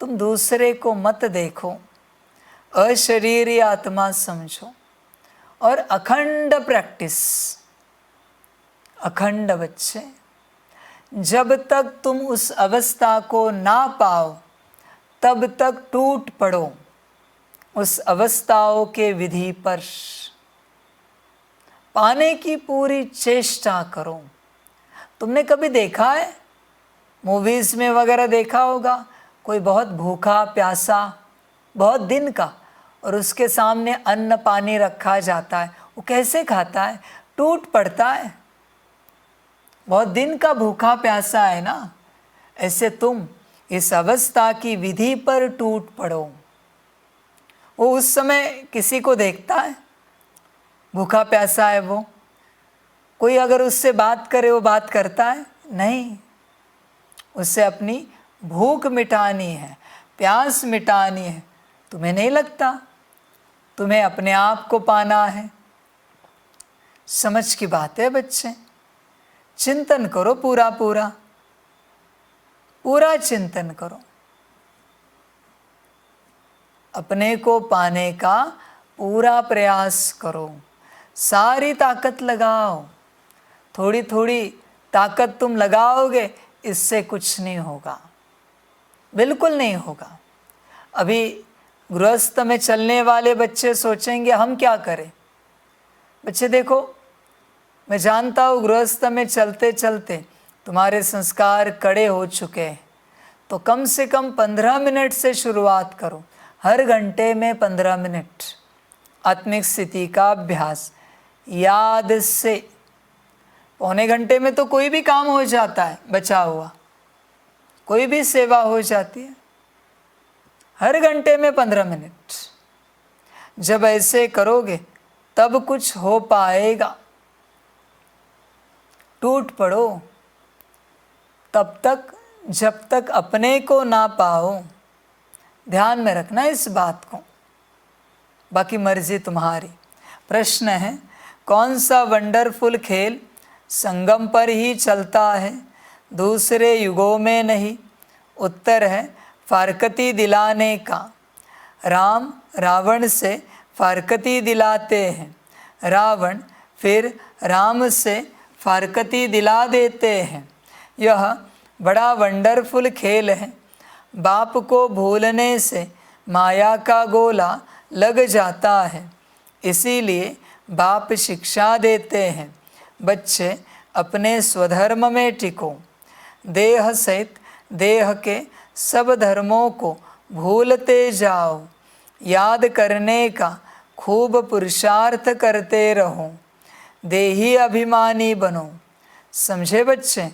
तुम दूसरे को मत देखो, अशरीरी आत्मा समझो और अखंड प्रैक्टिस। अखंड बच्चे, जब तक तुम उस अवस्था को ना पाओ तब तक टूट पड़ो उस अवस्थाओं के विधि पर। पाने की पूरी चेष्टा करो। तुमने कभी देखा है, मूवीज़ में वगैरह देखा होगा, कोई बहुत भूखा प्यासा बहुत दिन का और उसके सामने अन्न पानी रखा जाता है, वो कैसे खाता है? टूट पड़ता है। बहुत दिन का भूखा प्यासा है ना। ऐसे तुम इस अवस्था की विधि पर टूट पड़ो। वो उस समय किसी को देखता है भूखा प्यासा है वो? कोई अगर उससे बात करे वो बात करता है? नहीं। उससे अपनी भूख मिटानी है, प्यास मिटानी है। तुम्हें नहीं लगता? तुम्हें अपने आप को पाना है। समझ की बात है बच्चे। चिंतन करो, पूरा पूरा पूरा चिंतन करो। अपने को पाने का पूरा प्रयास करो। सारी ताकत लगाओ। थोड़ी थोड़ी ताकत तुम लगाओगे, इससे कुछ नहीं होगा, बिल्कुल नहीं होगा। अभी गृहस्थ में चलने वाले बच्चे सोचेंगे हम क्या करें। बच्चे देखो, मैं जानता हूँ गृहस्थ में चलते चलते तुम्हारे संस्कार कड़े हो चुके हैं, तो कम से कम 15 मिनट से शुरुआत करो। हर घंटे में 15 मिनट आत्मिक स्थिति का अभ्यास याद से पौने घंटे में तो कोई भी काम हो जाता है, बचा हुआ कोई भी सेवा हो जाती है। हर घंटे में 15 मिनट जब ऐसे करोगे तब कुछ हो पाएगा। टूट पड़ो तब तक जब तक अपने को ना पाओ। ध्यान में रखना इस बात को, बाकी मर्जी तुम्हारी। प्रश्न है, कौन सा वंडरफुल खेल संगम पर ही चलता है, दूसरे युगों में नहीं? उत्तर है फारकती दिलाने का। राम रावण से फारकती दिलाते हैं, रावण फिर राम से फारकती दिला देते हैं। यह बड़ा वंडरफुल खेल है। बाप को भूलने से माया का गोला लग जाता है, इसीलिए बाप शिक्षा देते हैं, बच्चे अपने स्वधर्म में टिको। देह सहित देह के सब धर्मों को भूलते जाओ, याद करने का खूब पुरुषार्थ करते रहो, देही अभिमानी बनो। समझे बच्चे?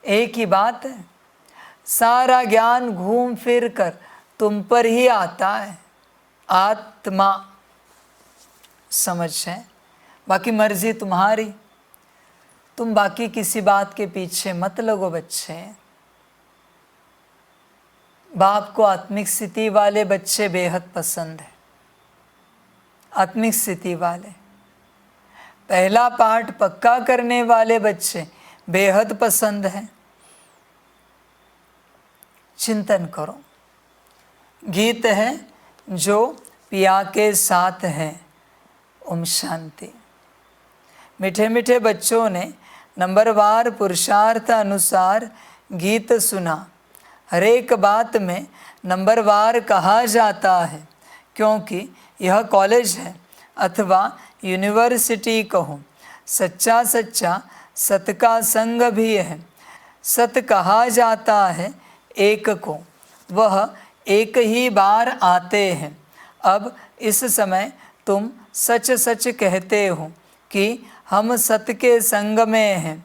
एक ही बात है, सारा ज्ञान घूम फिर कर तुम पर ही आता है, आत्मा। समझ है? बाकी मर्जी तुम्हारी, तुम बाकी किसी बात के पीछे मत लगो बच्चे। बाप को आत्मिक स्थिति वाले बच्चे बेहद पसंद है, आत्मिक स्थिति वाले। पहला पाठ पक्का करने वाले बच्चे बेहद पसंद है। चिंतन करो। गीत है जो पिया के साथ है, ओम शांति। मीठे मीठे बच्चों ने नंबरवार पुरुषार्थ अनुसार गीत सुना। हर एक बात में नंबरवार कहा जाता है, क्योंकि यह कॉलेज है अथवा यूनिवर्सिटी कहो। सच्चा सच्चा सत का संग भी है। सत कहा जाता है एक को, वह एक ही बार आते हैं। अब इस समय तुम सच सच कहते हो कि हम सत के संग में हैं।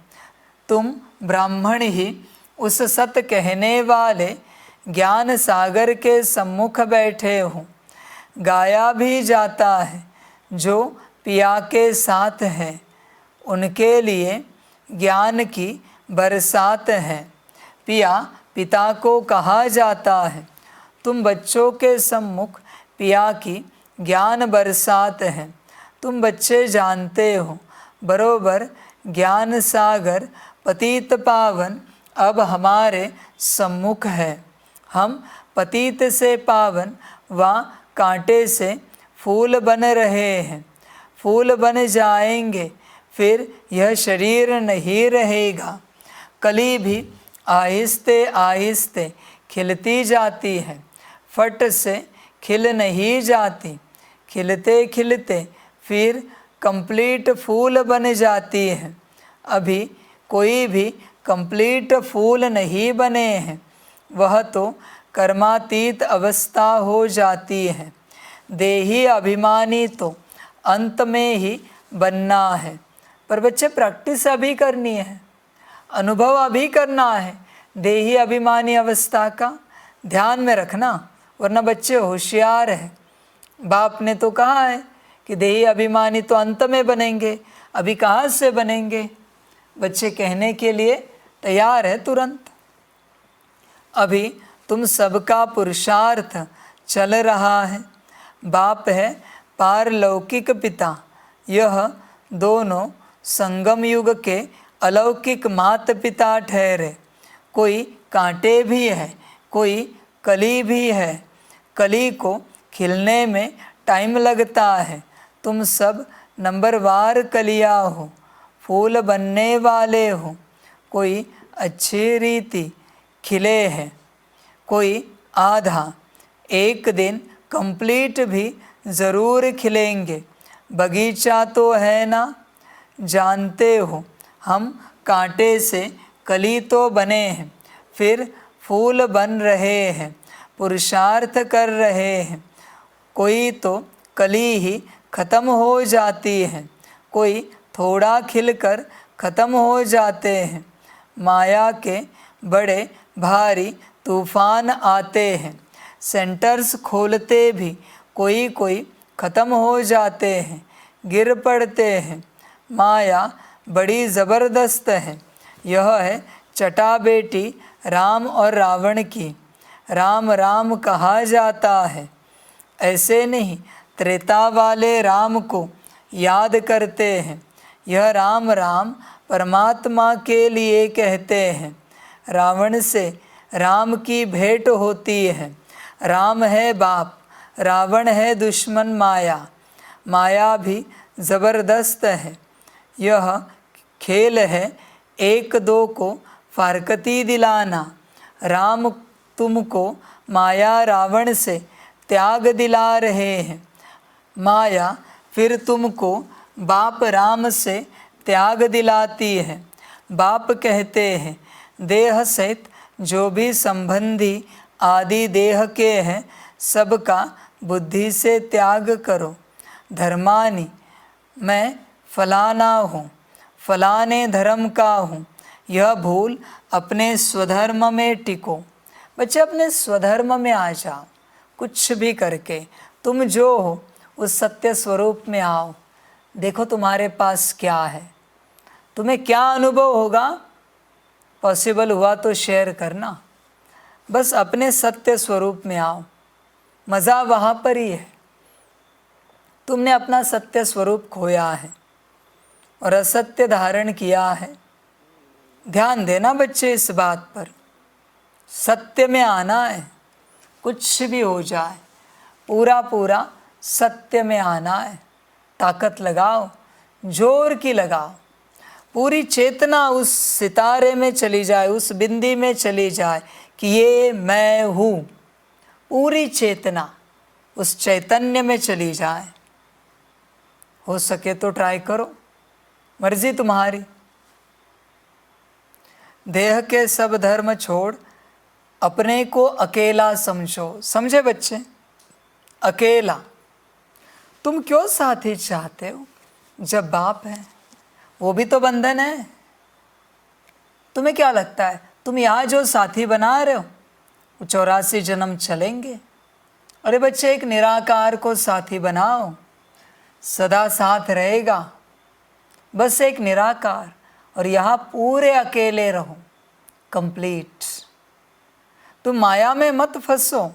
तुम ब्राह्मण ही उस सत कहने वाले ज्ञान सागर के सम्मुख बैठे हो। गाया भी जाता है जो पिया के साथ है, उनके लिए ज्ञान की बरसात है। पिया पिता को कहा जाता है। तुम बच्चों के सम्मुख पिया की ज्ञान बरसात है। तुम बच्चे जानते हो बरोबर ज्ञान सागर पतित पावन अब हमारे सम्मुख है। हम पतित से पावन व कांटे से फूल बन रहे हैं। फूल बन जाएंगे, फिर यह शरीर नहीं रहेगा। कली भी आहिस्ते आहिस्ते खिलती जाती है, फट से खिल नहीं जाती। खिलते खिलते फिर कंप्लीट फूल बन जाती है। अभी कोई भी कंप्लीट फूल नहीं बने हैं, वह तो कर्मातीत अवस्था हो जाती है। देही अभिमानी तो अंत में ही बनना है। पर बच्चे प्रैक्टिस अभी करनी है, अनुभव अभी करना है देही अभिमानी अवस्था का। ध्यान में रखना, वरना बच्चे होशियार हैं। बाप ने तो कहा है कि देही अभिमानी तो अंत में बनेंगे, अभी कहाँ से बनेंगे। बच्चे कहने के लिए तैयार है तुरंत। अभी तुम सबका पुरुषार्थ चल रहा है। बाप है पारलौकिक पिता। यह दोनों संगम युग के अलौकिक माता पिता ठहरे। कोई कांटे भी है, कोई कली भी है। कली को खिलने में टाइम लगता है। तुम सब नंबरवार कलियाँ हो, फूल बनने वाले हो। कोई अच्छी रीति खिले हैं, कोई आधा। एक दिन कंप्लीट भी ज़रूर खिलेंगे। बगीचा तो है ना, जानते हो हम कांटे से कली तो बने हैं, फिर फूल बन रहे हैं, पुरुषार्थ कर रहे हैं। कोई तो कली ही ख़त्म हो जाती है, कोई थोड़ा खिलकर ख़त्म हो जाते हैं। माया के बड़े भारी तूफान आते हैं। सेंटर्स खोलते भी कोई कोई ख़त्म हो जाते हैं, गिर पड़ते हैं। माया बड़ी ज़बरदस्त है। यह है चटा बेटी राम और रावण की। राम राम कहा जाता है, ऐसे नहीं त्रेता वाले राम को याद करते हैं। यह राम राम परमात्मा के लिए कहते हैं। रावण से राम की भेंट होती है। राम है बाप, रावण है दुश्मन माया। माया भी ज़बरदस्त है। यह खेल है एक दो को फारकती दिलाना। राम तुमको माया रावण से त्याग दिला रहे हैं। माया फिर तुमको बाप राम से त्याग दिलाती है। बाप कहते हैं, देह सहित जो भी संबंधी आदि देह के हैं, सबका बुद्धि से त्याग करो। धर्मानि, मैं फलाना हूँ, फलाने धर्म का हूँ। यह भूल अपने स्वधर्म में टिको। बच्चे अपने स्वधर्म में आ जाओ। कुछ भी करके तुम जो हो उस सत्य स्वरूप में आओ। देखो तुम्हारे पास क्या है, तुम्हें क्या अनुभव होगा। पॉसिबल हुआ तो शेयर करना। बस अपने सत्य स्वरूप में आओ। मज़ा वहाँ पर ही है। तुमने अपना सत्य स्वरूप खोया है और असत्य धारण किया है। ध्यान देना बच्चे इस बात पर। सत्य में आना है, कुछ भी हो जाए पूरा पूरा सत्य में आना है। ताकत लगाओ, जोर की लगाओ। पूरी चेतना उस सितारे में चली जाए, उस बिंदी में चली जाए कि ये मैं हूँ। पूरी चेतना उस चैतन्य में चली जाए। हो सके तो ट्राई करो, मर्जी तुम्हारी। देह के सब धर्म छोड़ अपने को अकेला समझो। समझे बच्चे? अकेला। तुम क्यों साथी चाहते हो जब बाप है? वो भी तो बंधन है। तुम्हें क्या लगता है तुम यहाँ जो साथी बना रहे हो वो 84 जन्म चलेंगे? अरे बच्चे, एक निराकार को साथी बनाओ, सदा साथ रहेगा। बस एक निराकार, और यहाँ पूरे अकेले रहो, कंप्लीट। तुम माया में मत फंसो।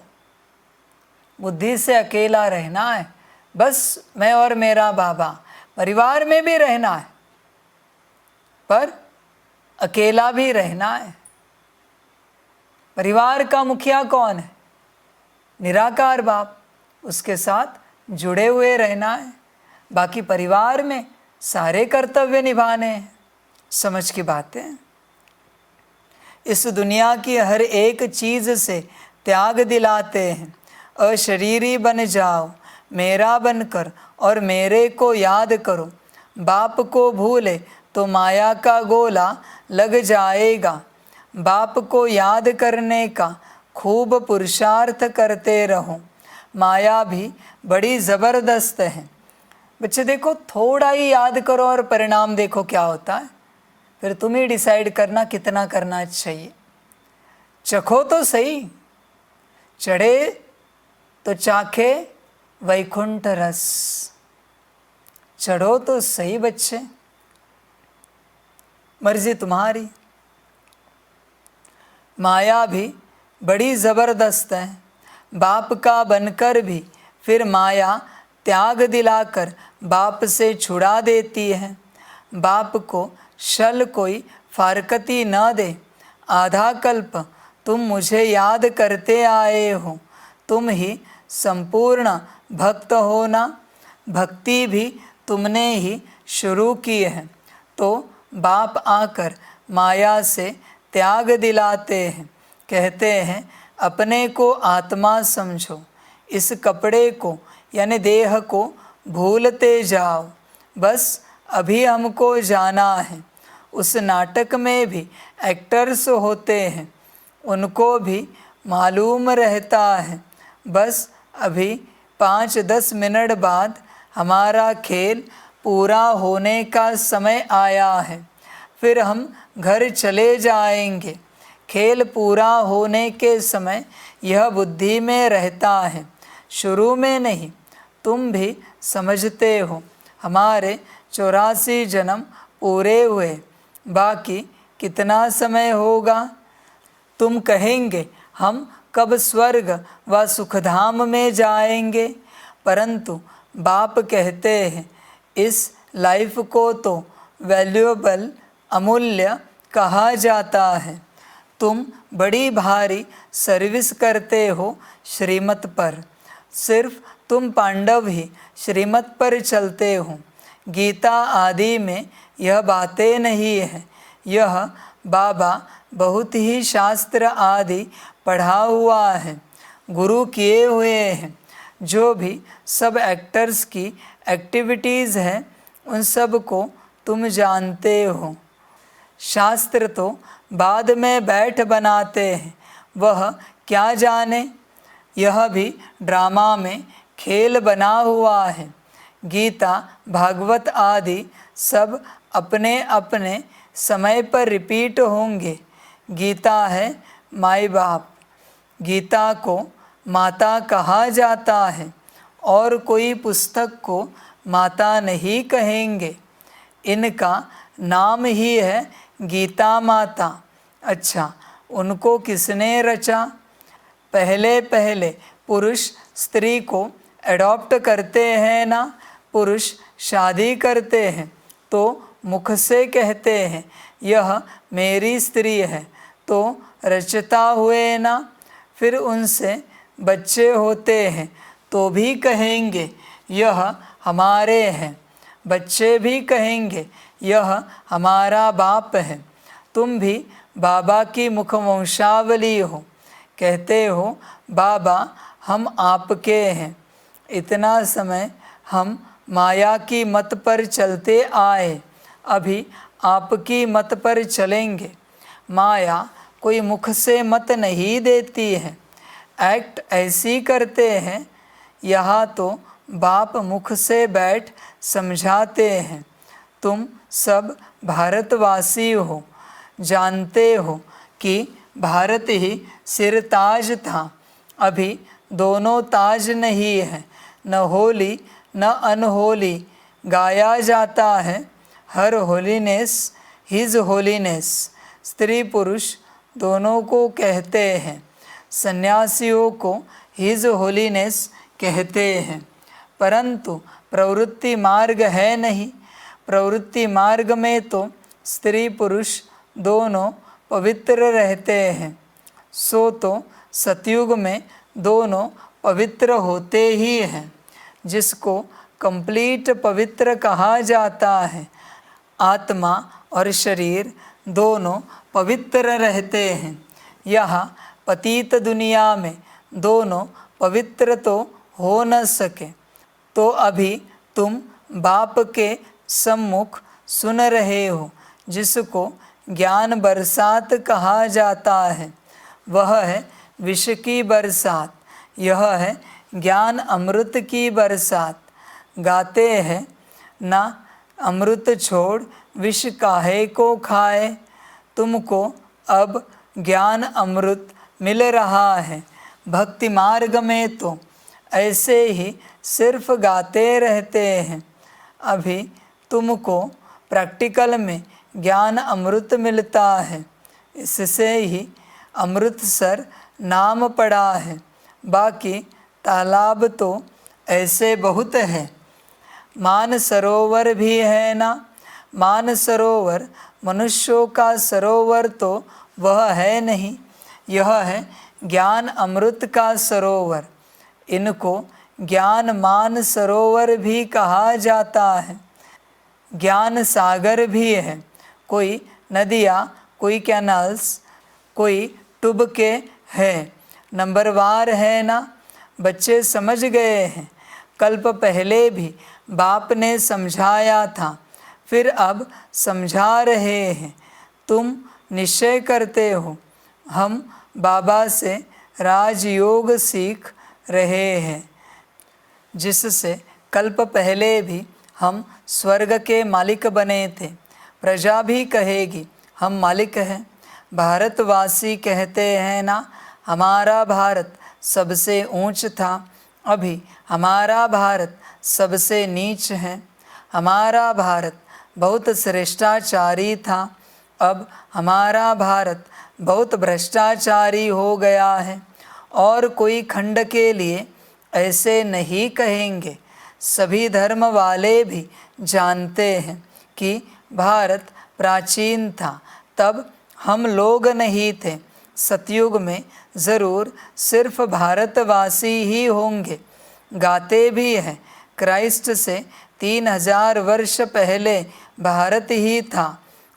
बुद्धि से अकेला रहना है। बस मैं और मेरा बाबा। परिवार में भी रहना है पर अकेला भी रहना है। परिवार का मुखिया कौन है? निराकार बाप। उसके साथ जुड़े हुए रहना है। बाकी परिवार में सारे कर्तव्य निभाने हैं। समझ की बातें। इस दुनिया की हर एक चीज़ से त्याग दिलाते हैं। अशरीरी बन जाओ, मेरा बनकर, और मेरे को याद करो। बाप को भूले तो माया का गोला लग जाएगा। बाप को याद करने का खूब पुरुषार्थ करते रहो। माया भी बड़ी ज़बरदस्त है। बच्चे देखो, थोड़ा ही याद करो और परिणाम देखो क्या होता है। फिर तुम ही डिसाइड करना कितना करना चाहिए। चखो तो सही, चढ़े तो चाखे वैकुंठ रस। चढ़ो तो सही बच्चे, मर्जी तुम्हारी। माया भी बड़ी ज़बरदस्त है। बाप का बनकर भी फिर माया त्याग दिलाकर बाप से छुड़ा देती है। बाप को शल कोई फारकती न दे। आधा कल्प तुम मुझे याद करते आए हो। तुम ही संपूर्ण भक्त हो ना। भक्ति भी तुमने ही शुरू की है। तो बाप आकर माया से त्याग दिलाते हैं। कहते हैं अपने को आत्मा समझो। इस कपड़े को यानी देह को भूलते जाओ। बस अभी हमको जाना है। उस नाटक में भी एक्टर्स होते हैं, उनको भी मालूम रहता है। बस अभी 5-10 मिनट बाद हमारा खेल पूरा होने का समय आया है। फिर हम घर चले जाएंगे। खेल पूरा होने के समय यह बुद्धि में रहता है, शुरू में नहीं। तुम भी समझते हो हमारे 84 जन्म पूरे हुए, बाकी कितना समय होगा। तुम कहेंगे हम कब स्वर्ग व सुखधाम में जाएंगे, परंतु बाप कहते हैं इस लाइफ को तो वैल्यूएबल, अमूल्य कहा जाता है। तुम बड़ी भारी सर्विस करते हो श्रीमत पर, सिर्फ तुम पांडव ही श्रीमत पर चलते हो। गीता आदि में यह बातें नहीं है। यह बाबा बहुत ही शास्त्र आदि पढ़ा हुआ है, गुरु किए हुए हैं। जो भी सब एक्टर्स की एक्टिविटीज़ हैं उन सब को तुम जानते हो। शास्त्र तो बाद में बैठ बनाते हैं, वह क्या जाने। यह भी ड्रामा में खेल बना हुआ है। गीता, भागवत आदि सब अपने अपने समय पर रिपीट होंगे। गीता है माई बाप, गीता को माता कहा जाता है, और कोई पुस्तक को माता नहीं कहेंगे। इनका नाम ही है गीता माता। अच्छा, उनको किसने रचा? पहले पहले पुरुष स्त्री को एडॉप्ट करते हैं ना। पुरुष शादी करते हैं तो मुख से कहते हैं यह मेरी स्त्री है, तो रचता हुए ना। फिर उनसे बच्चे होते हैं तो भी कहेंगे यह हमारे हैं। बच्चे भी कहेंगे यह हमारा बाप है। तुम भी बाबा की मुखवंशावली हो, कहते हो बाबा हम आपके हैं। इतना समय हम माया की मत पर चलते आए, अभी आपकी मत पर चलेंगे। माया कोई मुख से मत नहीं देती है, एक्ट ऐसी करते हैं। यहाँ तो बाप मुख से बैठ समझाते हैं। तुम सब भारतवासी हो, जानते हो कि भारत ही सिरताज था। अभी दोनों ताज नहीं है, न होली न अनहोली गाया जाता है। हर होलीनेस हिज होलीनेस, स्त्री पुरुष दोनों को कहते हैं। सन्यासियों को हिज होलीनेस कहते हैं, परंतु प्रवृत्ति मार्ग है नहीं। प्रवृत्ति मार्ग में तो स्त्री पुरुष दोनों पवित्र रहते हैं। सो तो सतयुग में दोनों पवित्र होते ही हैं, जिसको कंप्लीट पवित्र कहा जाता है। आत्मा और शरीर दोनों पवित्र रहते हैं। यहाँ पतित दुनिया में दोनों पवित्र तो हो न सके। तो अभी तुम बाप के सम्मुख सुन रहे हो, जिसको ज्ञान बरसात कहा जाता है। वह है विष की बरसात, यह है ज्ञान अमृत की बरसात। गाते हैं ना अमृत छोड़ विष काहे को खाए। तुमको अब ज्ञान अमृत मिल रहा है। भक्ति मार्ग में तो ऐसे ही सिर्फ गाते रहते हैं। अभी तुमको प्रैक्टिकल में ज्ञान अमृत मिलता है, इससे ही अमृतसर नाम पड़ा है। बाकी तालाब तो ऐसे बहुत है। मान सरोवर भी है ना। मान सरोवर मनुष्यों का सरोवर तो वह है नहीं, यह है ज्ञान अमृत का सरोवर। इनको ज्ञान मान सरोवर भी कहा जाता है। ज्ञान सागर भी है। कोई नदियाँ, कोई कैनाल्स, कोई टुबके है, नंबरवार है ना। बच्चे समझ गए हैं। कल्प पहले भी बाप ने समझाया था, फिर अब समझा रहे हैं। तुम निश्चय करते हो हम बाबा से राजयोग सीख रहे हैं, जिससे कल्प पहले भी हम स्वर्ग के मालिक बने थे, प्रजा भी कहेगी हम मालिक हैं। भारतवासी कहते हैं ना, हमारा भारत सबसे ऊंच था, अभी हमारा भारत सबसे नीच है। हमारा भारत बहुत श्रेष्ठाचारी था, अब हमारा भारत बहुत भ्रष्टाचारी हो गया है। और कोई खंड के लिए ऐसे नहीं कहेंगे। सभी धर्म वाले भी जानते हैं कि भारत प्राचीन था, तब हम लोग नहीं थे। सतयुग में ज़रूर सिर्फ भारतवासी ही होंगे। गाते भी हैं क्राइस्ट से 3000 वर्ष पहले भारत ही था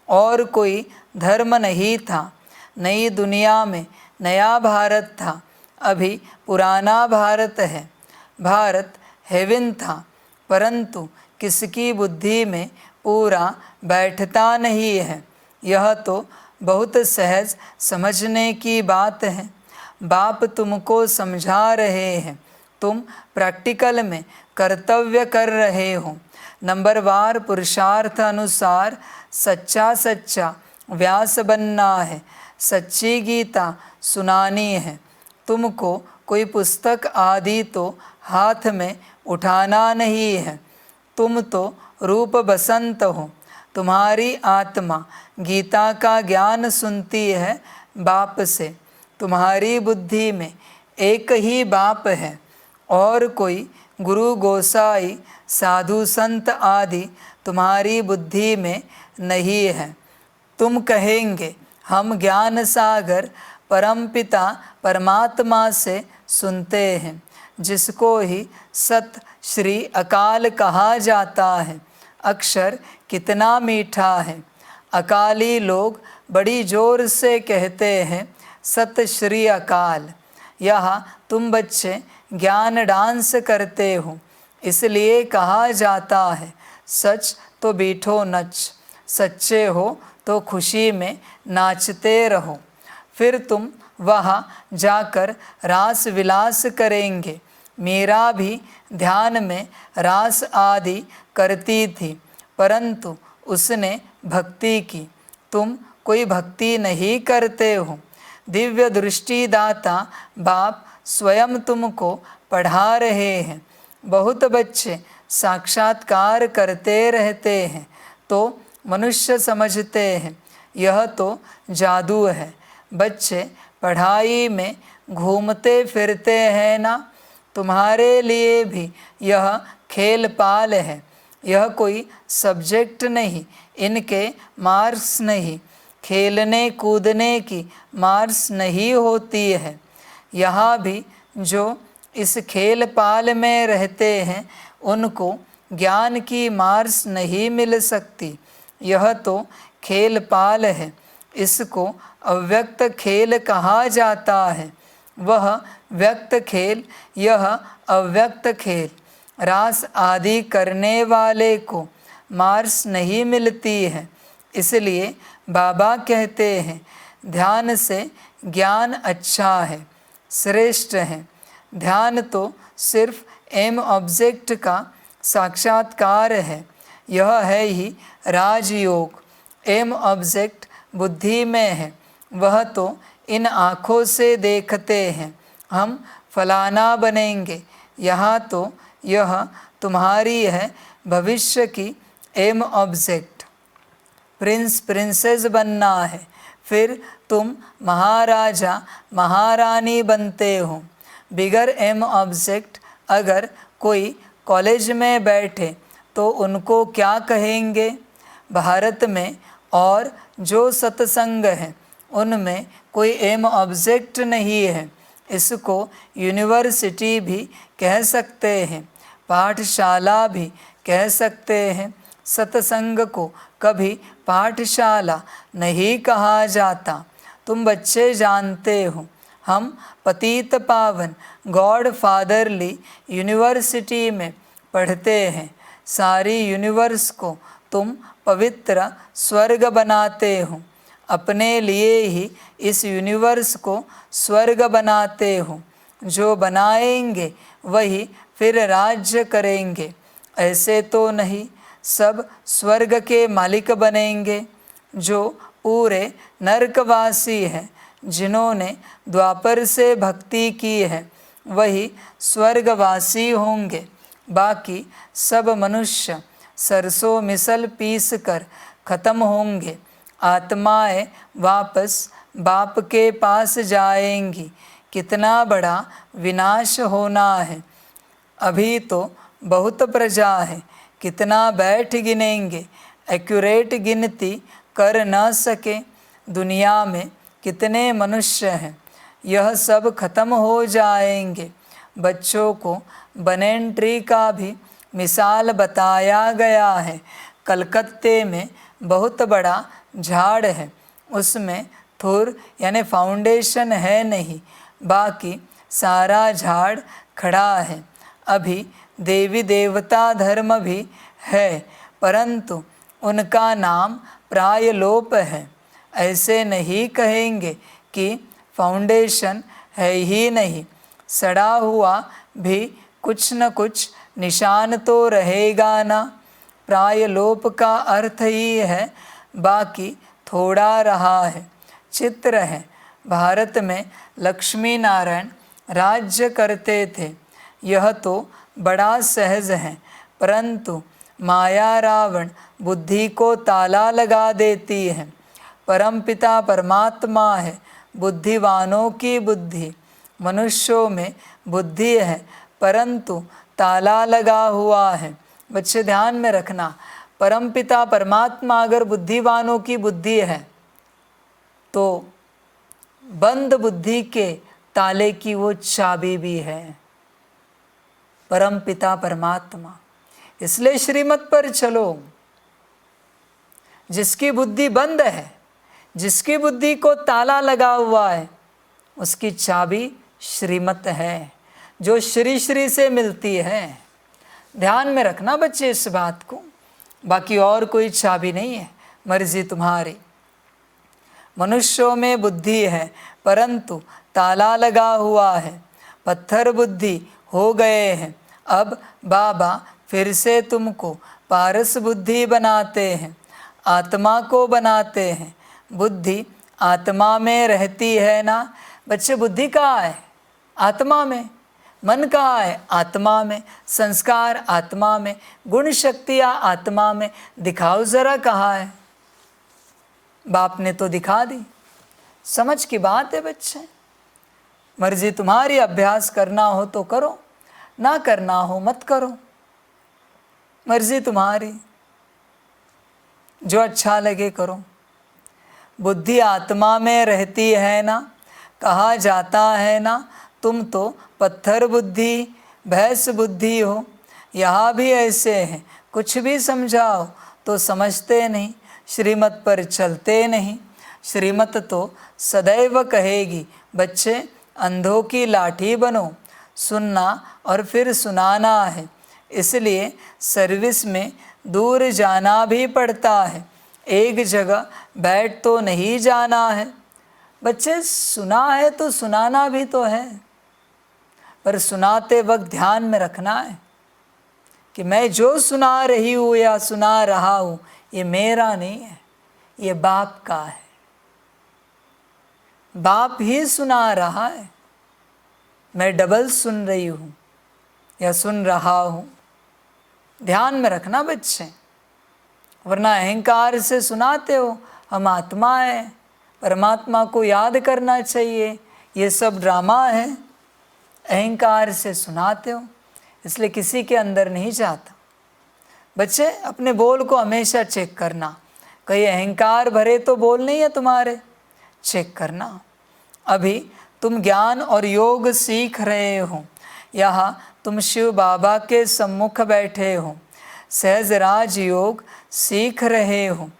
और कोई धर्म नहीं था। नई दुनिया में नया भारत था, अभी पुराना भारत है। भारत हेवन था, परंतु किसकी बुद्धि में पूरा बैठता नहीं है। यह तो बहुत सहज समझने की बात है। बाप तुमको समझा रहे हैं, तुम प्रैक्टिकल में कर्तव्य कर रहे हो। नंबरवार पुरुषार्थ अनुसार सच्चा सच्चा व्यास बनना है, सच्ची गीता सुनानी है। तुमको कोई पुस्तक आदि तो हाथ में उठाना नहीं है। तुम तो रूप बसंत हो। तुम्हारी आत्मा गीता का ज्ञान सुनती है बाप से। तुम्हारी बुद्धि में एक ही बाप है और कोई गुरु गोसाई साधु संत आदि तुम्हारी बुद्धि में नहीं है। तुम कहेंगे हम ज्ञान सागर परमपिता परमात्मा से सुनते हैं, जिसको ही सत श्री अकाल कहा जाता है। अक्षर कितना मीठा है। अकाली लोग बड़ी जोर से कहते हैं सत श्री अकाल। यहाँ तुम बच्चे ज्ञान डांस करते हो, इसलिए कहा जाता है सच तो बीठो नच। सच्चे हो तो खुशी में नाचते रहो। फिर तुम वहाँ जाकर रास विलास करेंगे। मीरा भी ध्यान में रास आदि करती थी, परंतु उसने भक्ति की। तुम कोई भक्ति नहीं करते हो। दिव्य दृष्टि दाता बाप स्वयं तुमको पढ़ा रहे हैं। बहुत बच्चे साक्षात्कार करते रहते हैं तो मनुष्य समझते हैं यह तो जादू है। बच्चे पढ़ाई में घूमते फिरते हैं ना, तुम्हारे लिए भी यह खेल पाल है। यह कोई सब्जेक्ट नहीं, इनके मार्क्स नहीं, खेलने कूदने की मार्क्स नहीं होती है। यहाँ भी जो इस खेल पाल में रहते हैं उनको ज्ञान की मार्क्स नहीं मिल सकती। यह तो खेल पाल है, इसको अव्यक्त खेल कहा जाता है। वह व्यक्त खेल, यह अव्यक्त खेल। रास आदि करने वाले को मार्क्स नहीं मिलती है, इसलिए बाबा कहते हैं ध्यान से ज्ञान अच्छा है, श्रेष्ठ है। ध्यान तो सिर्फ एम ऑब्जेक्ट का साक्षात्कार है। यह है ही राजयोग। एम ऑब्जेक्ट बुद्धि में है, वह तो इन आँखों से देखते हैं हम फलाना बनेंगे। यहाँ तो यह तुम्हारी है भविष्य की एम ऑब्जेक्ट। प्रिंस प्रिंसेस बनना है, फिर तुम महाराजा महारानी बनते हो। बिगर एम ऑब्जेक्ट अगर कोई कॉलेज में बैठे तो उनको क्या कहेंगे? भारत में और जो सत्संग है उनमें कोई एम ऑब्जेक्ट नहीं है। इसको यूनिवर्सिटी भी कह सकते हैं, पाठशाला भी कह सकते हैं। सत्संग को कभी पाठशाला नहीं कहा जाता। तुम बच्चे जानते हो हम पतित पावन गॉड फादरली यूनिवर्सिटी में पढ़ते हैं। सारी यूनिवर्स को तुम पवित्र स्वर्ग बनाते हो। अपने लिए ही इस यूनिवर्स को स्वर्ग बनाते हो। जो बनाएंगे वही फिर राज्य करेंगे। ऐसे तो नहीं, सब स्वर्ग के मालिक बनेंगे। जो पूरे नरकवासी हैं, जिन्होंने द्वापर से भक्ति की है, वही स्वर्गवासी होंगे। बाकी सब मनुष्य सरसों मिसल पीस कर खत्म होंगे। आत्माएं वापस बाप के पास जाएंगी। कितना बड़ा विनाश होना है। अभी तो बहुत प्रजा है, कितना बैठ गिनेंगे, एक्यूरेट गिनती कर न सके। दुनिया में कितने मनुष्य हैं, यह सब खत्म हो जाएंगे। बच्चों को बनेन ट्री का भी मिसाल बताया गया है। कलकत्ते में बहुत बड़ा झाड़ है, उसमें थुर यानी फाउंडेशन है नहीं, बाकी सारा झाड़ खड़ा है। अभी देवी देवता धर्म भी है, परंतु उनका नाम प्राय लोप है। ऐसे नहीं कहेंगे कि फाउंडेशन है ही नहीं, सड़ा हुआ भी कुछ न कुछ निशान तो रहेगा ना। प्राय लोप का अर्थ ही है बाकी थोड़ा रहा है। चित्र है, भारत में लक्ष्मी नारायण राज्य करते थे। यह तो बड़ा सहज है, परंतु माया रावण बुद्धि को ताला लगा देती है। परमपिता परमात्मा है बुद्धिवानों की बुद्धि। मनुष्यों में बुद्धि है, परंतु ताला लगा हुआ है। बच्चे ध्यान में रखना, परमपिता परमात्मा अगर बुद्धिवानों की बुद्धि है तो बंद बुद्धि के ताले की वो चाबी भी है, परमपिता परमात्मा। इसलिए श्रीमत पर चलो। जिसकी बुद्धि बंद है, जिसकी बुद्धि को ताला लगा हुआ है, उसकी चाबी श्रीमत है, जो श्री श्री से मिलती है। ध्यान में रखना बच्चे इस बात को। बाकी और कोई चाबी नहीं है, मर्जी तुम्हारी। मनुष्यों में बुद्धि है, परंतु ताला लगा हुआ है। पत्थर बुद्धि हो गए हैं। अब बाबा फिर से तुमको पारस बुद्धि बनाते हैं, आत्मा को बनाते हैं। बुद्धि आत्मा में रहती है ना बच्चे। बुद्धि कहाँ है? आत्मा में। मन कहाँ है? आत्मा में। संस्कार आत्मा में, गुण शक्तियाँ आत्मा में। दिखाओ जरा कहाँ है? बाप ने तो दिखा दी। समझ की बात है बच्चे। मर्जी तुम्हारी, अभ्यास करना हो तो करो, ना करना हो मत करो, मर्जी तुम्हारी। जो अच्छा लगे करो। बुद्धि आत्मा में रहती है ना। कहा जाता है ना, तुम तो पत्थर बुद्धि भैंस बुद्धि हो। यहाँ भी ऐसे हैं, कुछ भी समझाओ तो समझते नहीं, श्रीमत पर चलते नहीं। श्रीमत तो सदैव कहेगी बच्चे अंधों की लाठी बनो, सुनना और फिर सुनाना है। इसलिए सर्विस में दूर जाना भी पड़ता है, एक जगह बैठ तो नहीं जाना है। बच्चे सुना है तो सुनाना भी तो है, पर सुनाते वक्त ध्यान में रखना है कि मैं जो सुना रही हूँ या सुना रहा हूँ ये मेरा नहीं है, ये बाप का है। बाप ही सुना रहा है, मैं डबल सुन रही हूँ या सुन रहा हूँ। ध्यान में रखना बच्चे, वरना अहंकार से सुनाते हो हम आत्मा है, परमात्मा को याद करना चाहिए, ये सब ड्रामा है। अहंकार से सुनाते हो, इसलिए किसी के अंदर नहीं जाता। बच्चे अपने बोल को हमेशा चेक करना, कहीं अहंकार भरे तो बोल नहीं है तुम्हारे, चेक करना। अभी तुम ज्ञान और योग सीख रहे हो, यहाँ तुम शिव बाबा के सम्मुख बैठे हो, सहज राज योग सीख रहे हो।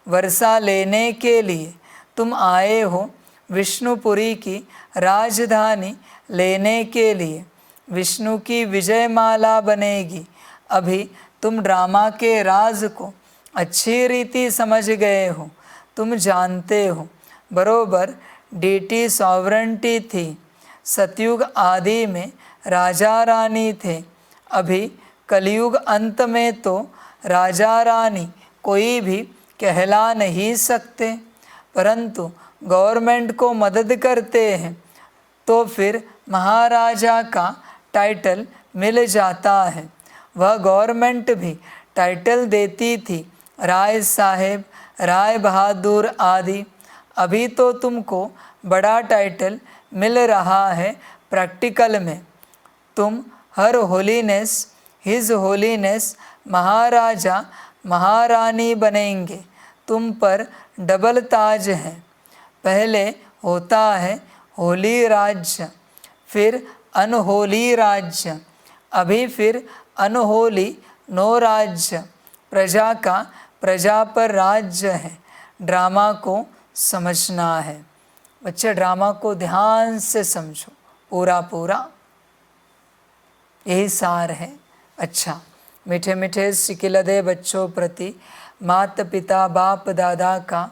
वर्षा लेने के लिए तुम आए हो, विष्णुपुरी की राजधानी लेने के लिए। विष्णु की विजय माला बनेगी। अभी तुम ड्रामा के राज को अच्छी रीति समझ गए हो। तुम जानते हो बरोबर डीटी सॉवरेंटी थी, सतयुग आदि में राजा रानी थे। अभी कलयुग अंत में तो राजा रानी कोई भी कहला नहीं सकते, परंतु गवर्नमेंट को मदद करते हैं तो फिर महाराजा का टाइटल मिल जाता है। वह गवर्नमेंट भी टाइटल देती थी, राय साहेब, राय बहादुर आदि। अभी तो तुमको बड़ा टाइटल मिल रहा है प्रैक्टिकल में। तुम हर होलीनेस, हिज होलीनेस महाराजा महारानी बनेंगे। तुम पर डबल ताज है। पहले होता है होली राज्य, फिर अनहोली राज्य, अभी फिर अनहोली नो राज्य। प्रजा का प्रजा पर राज्य है। ड्रामा को समझना है। बच्चे ड्रामा को ध्यान से समझो, पूरा पूरा यही सार है। अच्छा, मीठे मीठे सिकिलदे बच्चों प्रति माता पिता बाप दादा का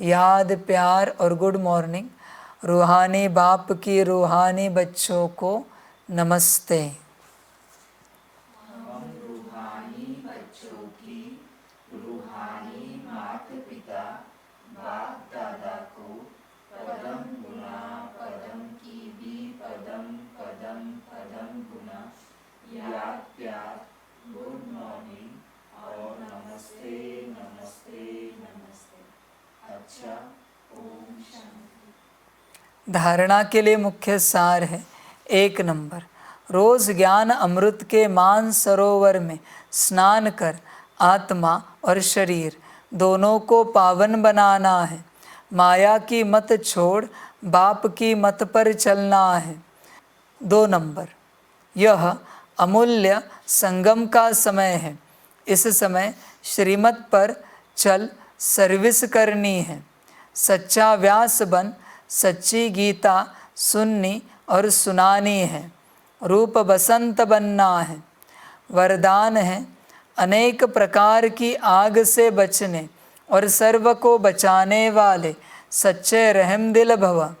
याद प्यार और गुड मॉर्निंग। रूहानी बाप की रूहानी बच्चों को नमस्ते। हम रूहानी बच्चों की रूहानी माता पिता बाप दादा को पदम गुना पदम की भी पदम पदम पदम गुना याद प्यार गुड मॉर्निंग और नमस्ते नमस्ते नमस्ते। अच्छा, ओम शांति। धारणा के लिए मुख्य सार है। 1 नंबर, रोज ज्ञान अमृत के मान सरोवर में स्नान कर आत्मा और शरीर दोनों को पावन बनाना है। माया की मत छोड़ बाप की मत पर चलना है। 2 नंबर, यह अमूल्य संगम का समय है। इस समय श्रीमत पर चल सर्विस करनी है। सच्चा व्यास बन सच्ची गीता सुननी और सुनानी है। रूप बसंत बनना है। वरदान है अनेक प्रकार की आग से बचने और सर्व को बचाने वाले सच्चे रहमदिल भव।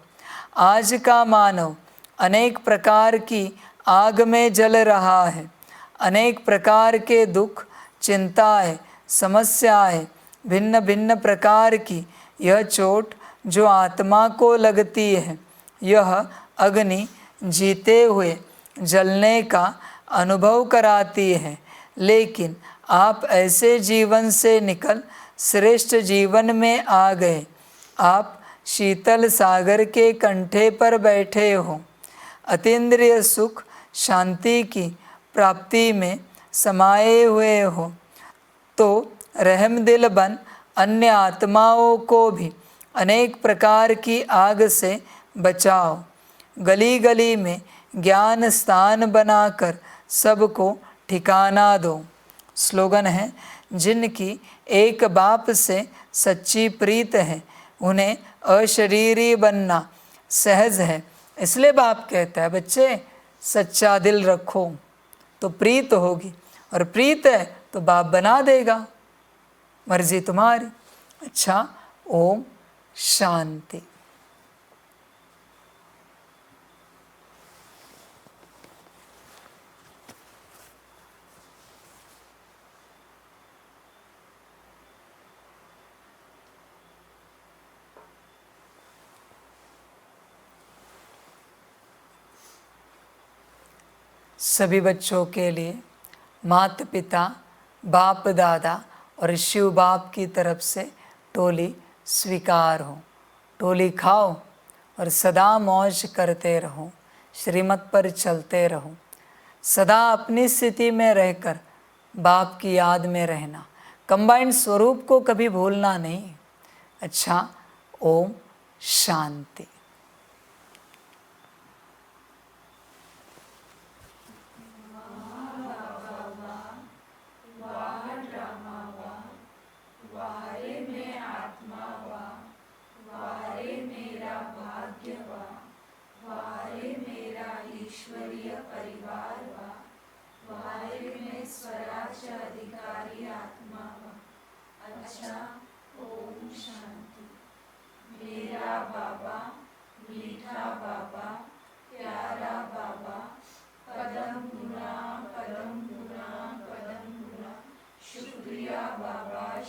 आज का मानव अनेक प्रकार की आग में जल रहा है। अनेक प्रकार के दुख, चिंताएं, समस्याएं, भिन्न भिन्न प्रकार की यह चोट जो आत्मा को लगती है, यह अग्नि जीते हुए जलने का अनुभव कराती है। लेकिन आप ऐसे जीवन से निकल श्रेष्ठ जीवन में आ गए। आप शीतल सागर के कंठे पर बैठे हो। अतीन्द्रिय सुख शांति की प्राप्ति में समाये हुए हो। तो रहमदिल बन अन्य आत्माओं को भी अनेक प्रकार की आग से बचाओ। गली गली में ज्ञान स्थान बनाकर सबको ठिकाना दो। स्लोगन है, जिनकी एक बाप से सच्ची प्रीत है उन्हें अशरीरी बनना सहज है। इसलिए बाप कहता है, बच्चे सच्चा दिल रखो तो प्रीत होगी, और प्रीत है तो बाप बना देगा। मर्जी तुम्हारी। अच्छा, ओम शांति। सभी बच्चों के लिए माता पिता बाप दादा और शिव बाप की तरफ से टोली स्वीकार हो। टोली खाओ और सदा मौज करते रहो। श्रीमत पर चलते रहो। सदा अपनी स्थिति में रहकर बाप की याद में रहना। कंबाइंड स्वरूप को कभी भूलना नहीं। अच्छा, ओम शांति। ईश्वरीय परिवार वा वारे में स्वराज्य अधिकारी आत्मा वा। अच्छा, ओम शांति। मेरा बाबा, मीठा बाबा, प्यारा बाबा, पदम गुना पदम गुना पदम गुना, शुक्रिया।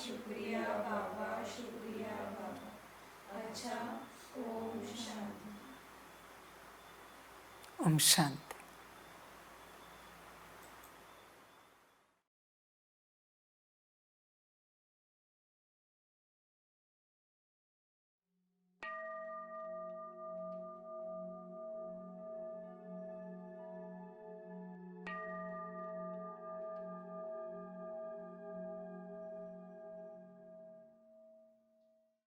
शुक्रिया बाबा, शुक्रिया बाबा। अच्छा, ओम शांति। ओम शांति।